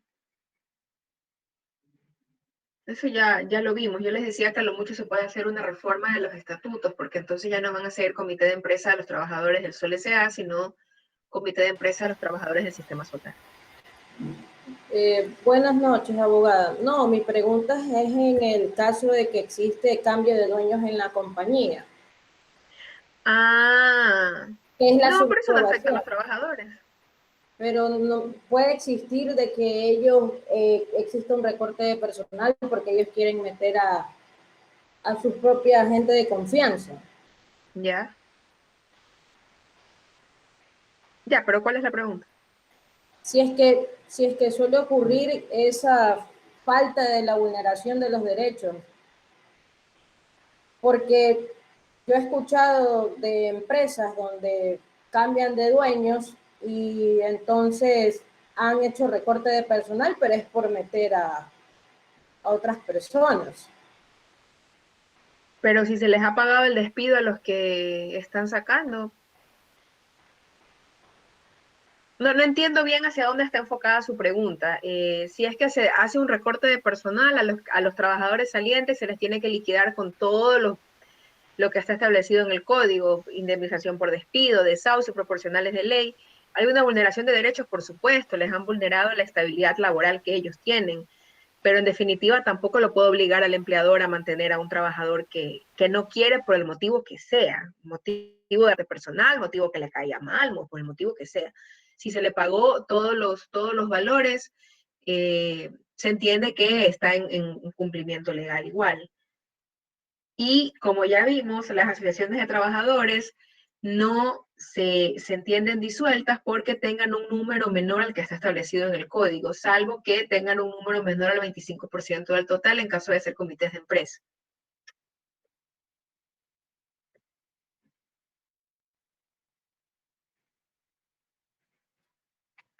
Eso ya lo vimos. Yo les decía que a lo mucho se puede hacer una reforma de los estatutos, porque entonces ya no van a ser comité de empresa de los trabajadores del Sol S.A., sino comité de empresa de los trabajadores del sistema solar. Buenas noches, abogada. No, mi pregunta es en el caso de que existe cambio de dueños en la compañía. Ah, ¿Qué es la no, pero eso no afecta a subrogación? los trabajadores. Pero no puede existir de que ellos exista un recorte de personal porque ellos quieren meter a su propia gente de confianza. Ya. Ya, pero ¿cuál es la pregunta? Si es que suele ocurrir esa falta de la vulneración de los derechos, porque yo he escuchado de empresas donde cambian de dueños y entonces han hecho recorte de personal, pero es por meter a otras personas. Pero si se les ha pagado el despido a los que están sacando. No entiendo bien hacia dónde está enfocada su pregunta. Si es que se hace un recorte de personal a los trabajadores salientes, se les tiene que liquidar con todo lo que está establecido en el código, indemnización por despido, desahucio, proporcionales de ley. Hay una vulneración de derechos, por supuesto, les han vulnerado la estabilidad laboral que ellos tienen, pero en definitiva tampoco lo puede obligar al empleador a mantener a un trabajador que no quiere por el motivo que sea, motivo de personal, motivo que le caiga mal, por el motivo que sea. Si se le pagó todos los valores, se entiende que está en cumplimiento legal igual. Y como ya vimos, las asociaciones de trabajadores no se entienden disueltas porque tengan un número menor al que está establecido en el código, salvo que tengan un número menor al 25% del total en caso de ser comités de empresa.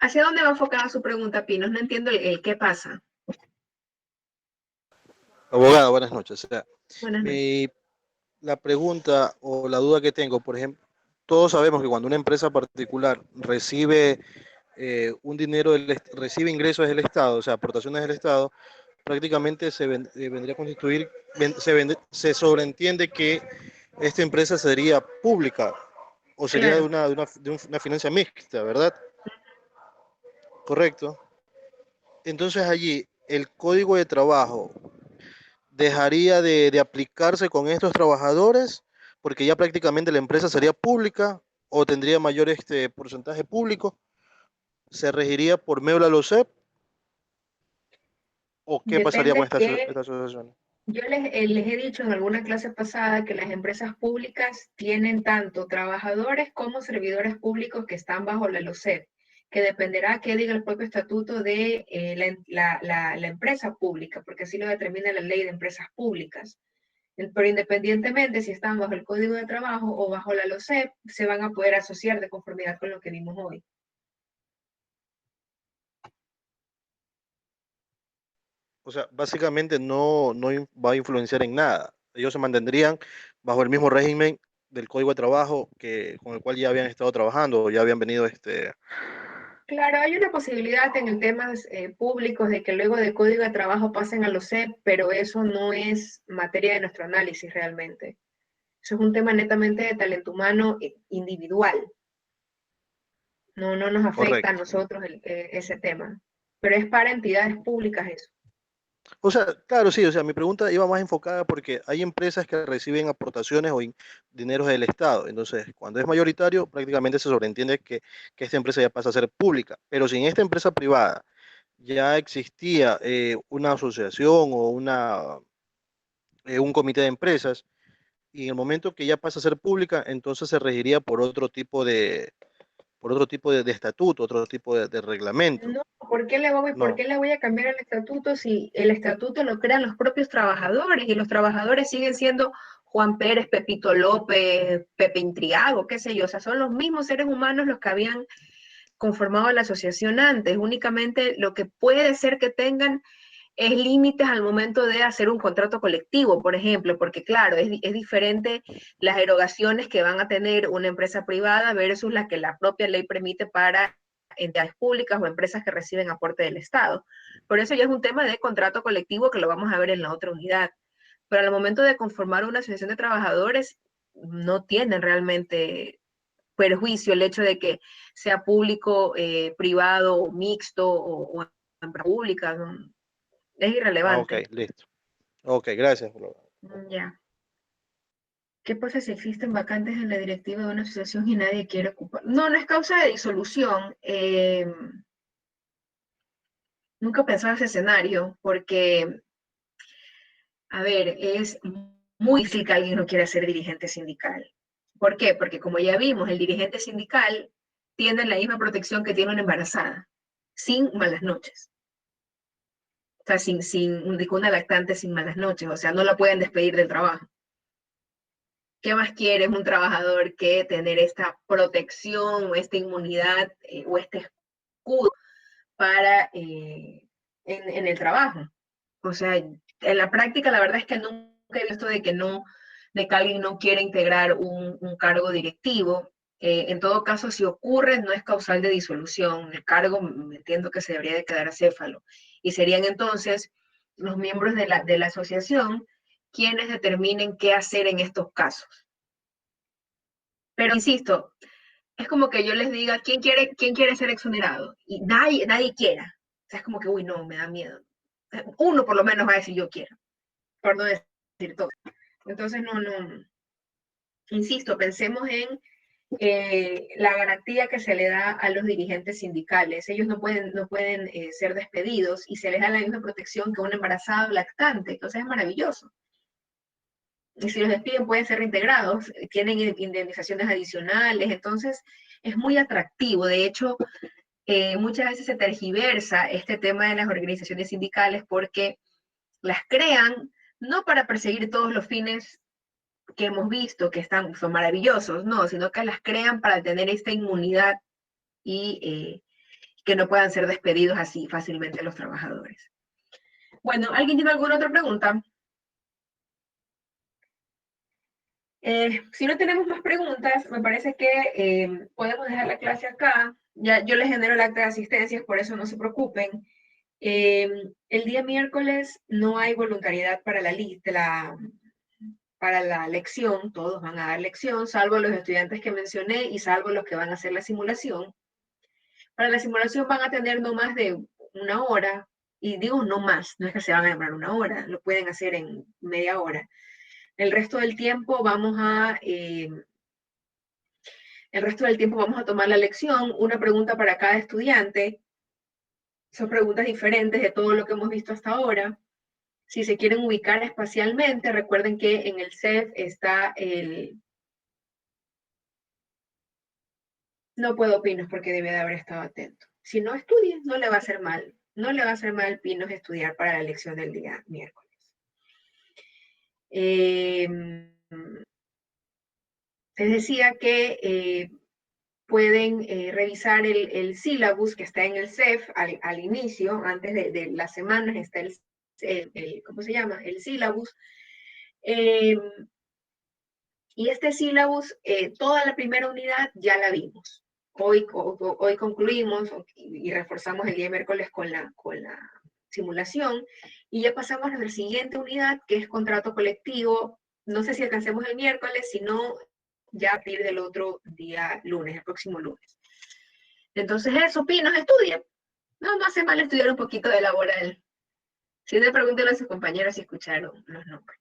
¿Hacia dónde va enfocada su pregunta, Pinos? No entiendo el qué pasa. Abogada, buenas noches. Buenas noches. La pregunta o la duda que tengo, por ejemplo, todos sabemos que cuando una empresa particular recibe un dinero, recibe ingresos del Estado, o sea, aportaciones del Estado, prácticamente vendría a constituir, se sobreentiende que esta empresa sería pública o sería Claro. de una financia mixta, ¿verdad? Correcto. Entonces allí el código de trabajo dejaría de aplicarse con estos trabajadores porque ya prácticamente la empresa sería pública o tendría mayor porcentaje público, se regiría por medio de la LOCEP o qué pasaría con Depende esta que asociación. yo les he dicho en alguna clase pasada que las empresas públicas tienen tanto trabajadores como servidores públicos que están bajo la LOCEP, que dependerá qué diga el propio estatuto de la empresa pública, porque así lo determina la ley de empresas públicas. Pero independientemente si están bajo el Código de Trabajo o bajo la LOCEP, se van a poder asociar de conformidad con lo que vimos hoy. O sea, básicamente no va a influenciar en nada. Ellos se mantendrían bajo el mismo régimen del código de trabajo con el cual ya habían estado trabajando o ya habían venido Claro, hay una posibilidad en temas públicos de que luego de código de trabajo pasen a los CEP, pero eso no es materia de nuestro análisis realmente. Eso es un tema netamente de talento humano individual. No nos afecta a correcto. nosotros ese tema, pero es para entidades públicas eso. O sea, claro, sí, o sea, mi pregunta iba más enfocada porque hay empresas que reciben aportaciones o dineros del Estado. Entonces, cuando es mayoritario, prácticamente se sobreentiende que esta empresa ya pasa a ser pública. Pero si en esta empresa privada ya existía una asociación o un comité de empresas, y en el momento que ya pasa a ser pública, entonces se regiría por otro tipo de estatuto, otro tipo de reglamento. No, ¿por No. qué le voy a cambiar el estatuto si el estatuto lo crean los propios trabajadores y los trabajadores siguen siendo Juan Pérez, Pepito López, Pepe Intriago, qué sé yo? O sea, son los mismos seres humanos los que habían conformado la asociación antes. Únicamente lo que puede ser que tengan es límites al momento de hacer un contrato colectivo, por ejemplo, porque claro, es diferente las erogaciones que van a tener una empresa privada versus las que la propia ley permite para entidades públicas o empresas que reciben aporte del Estado. Por eso ya es un tema de contrato colectivo que lo vamos a ver en la otra unidad. Pero al momento de conformar una asociación de trabajadores, no tienen realmente perjuicio el hecho de que sea público, privado, o mixto o en pública. ¿No? Es Ah, ok, irrelevante. listo. Ok, gracias. Ya. ¿Qué pasa si existen vacantes en la directiva de una asociación y nadie quiere ocupar? No, no es causa de disolución. Nunca pensaba ese escenario porque, a ver, es muy difícil que alguien no quiera ser dirigente sindical. ¿Por qué? Porque como ya vimos, el dirigente sindical tiene la misma protección que tiene una embarazada, sin malas noches. O sea, una lactante sin malas noches. O sea, no la pueden despedir del trabajo. ¿Qué más quiere un trabajador que tener esta protección o esta inmunidad o este escudo para en el trabajo? O sea, en la práctica la verdad es que nunca he visto de que alguien no quiere integrar un cargo directivo. En todo caso, si ocurre, no es causal de disolución. El cargo, entiendo que se debería de quedar acéfalo. Y serían entonces los miembros de la asociación quienes determinen qué hacer en estos casos. Pero insisto, es como que yo les diga, quién quiere ser exonerado? Y nadie quiera. O sea, es como que, uy, no, me da miedo. Uno por lo menos va a decir yo quiero, por no decir todo. Entonces, insisto, pensemos en la garantía que se le da a los dirigentes sindicales. Ellos no pueden ser despedidos y se les da la misma protección que un embarazado lactante. Entonces es maravilloso. Y si los despiden pueden ser reintegrados, tienen indemnizaciones adicionales, entonces es muy atractivo. De hecho, muchas veces se tergiversa este tema de las organizaciones sindicales porque las crean no para perseguir todos los fines que hemos visto que son maravillosos, no, sino que las crean para tener esta inmunidad y que no puedan ser despedidos así fácilmente los trabajadores. Bueno, ¿alguien tiene alguna otra pregunta? Si no tenemos más preguntas, me parece que podemos dejar la clase acá. Ya, yo les genero el acta de asistencia, por eso no se preocupen. El día miércoles no hay voluntariedad para para la lección, todos van a dar lección, salvo los estudiantes que mencioné y salvo los que van a hacer la simulación. Para la simulación van a tener no más de una hora, y digo no más, no es que se van a demorar una hora, lo pueden hacer en media hora. El resto del tiempo vamos a tomar la lección, una pregunta para cada estudiante. Son preguntas diferentes de todo lo que hemos visto hasta ahora. Si se quieren ubicar espacialmente, recuerden que en el CEF está no puedo Pinos porque debe de haber estado atento. Si no estudia, no le va a hacer mal. No le va a hacer mal Pinos estudiar para la lección del día miércoles. Les decía que pueden revisar el sílabus que está en el CEF al inicio, antes de las semanas está el ¿cómo se llama? El sílabus. Y este sílabus, toda la primera unidad ya la vimos. Hoy concluimos y reforzamos el día miércoles con la simulación y ya pasamos a la siguiente unidad, que es contrato colectivo. No sé si alcancemos el miércoles, sino ya a partir del otro día lunes, el próximo lunes. Entonces eso, Pinos, estudien. No hace mal estudiar un poquito de laboral. Si no, pregúntenle a sus compañeros si escucharon los nombres.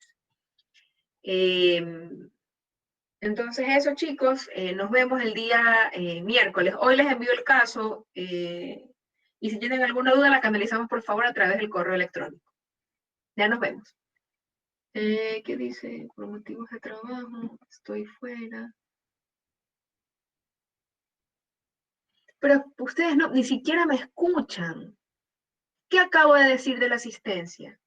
Entonces eso, chicos, nos vemos el día miércoles. Hoy les envío el caso y si tienen alguna duda la canalizamos por favor a través del correo electrónico. Ya nos vemos. ¿Qué dice? Por motivos de trabajo, estoy fuera. Pero ustedes ni siquiera me escuchan. ¿Qué acabo de decir de la asistencia?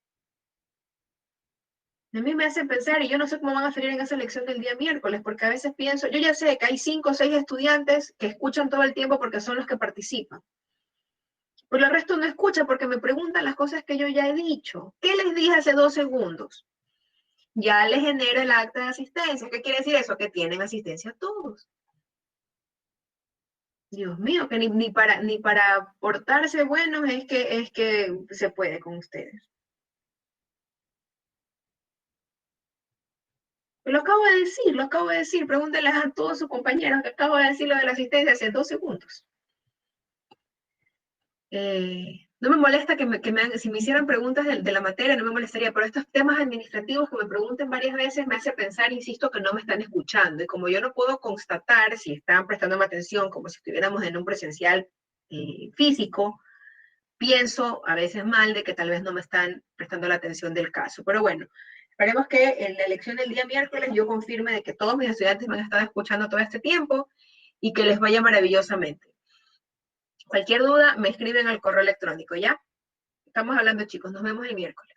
A mí me hacen pensar, y yo no sé cómo van a salir en esa lección del día miércoles, porque a veces pienso, yo ya sé que hay 5 o 6 estudiantes que escuchan todo el tiempo porque son los que participan. Pero el resto no escucha porque me preguntan las cosas que yo ya he dicho. ¿Qué les dije hace 2 segundos? Ya les genera el acta de asistencia. ¿Qué quiere decir eso? Que tienen asistencia todos. Dios mío, que ni para portarse buenos es que se puede con ustedes. Lo acabo de decir. Pregúntenles a todos sus compañeros que acabo de decir lo de la asistencia hace 2 segundos. No me molesta si me hicieran preguntas de la materia, no me molestaría, pero estos temas administrativos que me pregunten varias veces me hace pensar, insisto, que no me están escuchando. Y como yo no puedo constatar si están prestando atención, como si estuviéramos en un presencial físico, pienso a veces mal de que tal vez no me están prestando la atención del caso. Pero bueno, esperemos que en la elección del día miércoles yo confirme de que todos mis estudiantes me han estado escuchando todo este tiempo y que les vaya maravillosamente. Cualquier duda, me escriben al correo electrónico, ¿ya? Estamos hablando, chicos. Nos vemos el miércoles.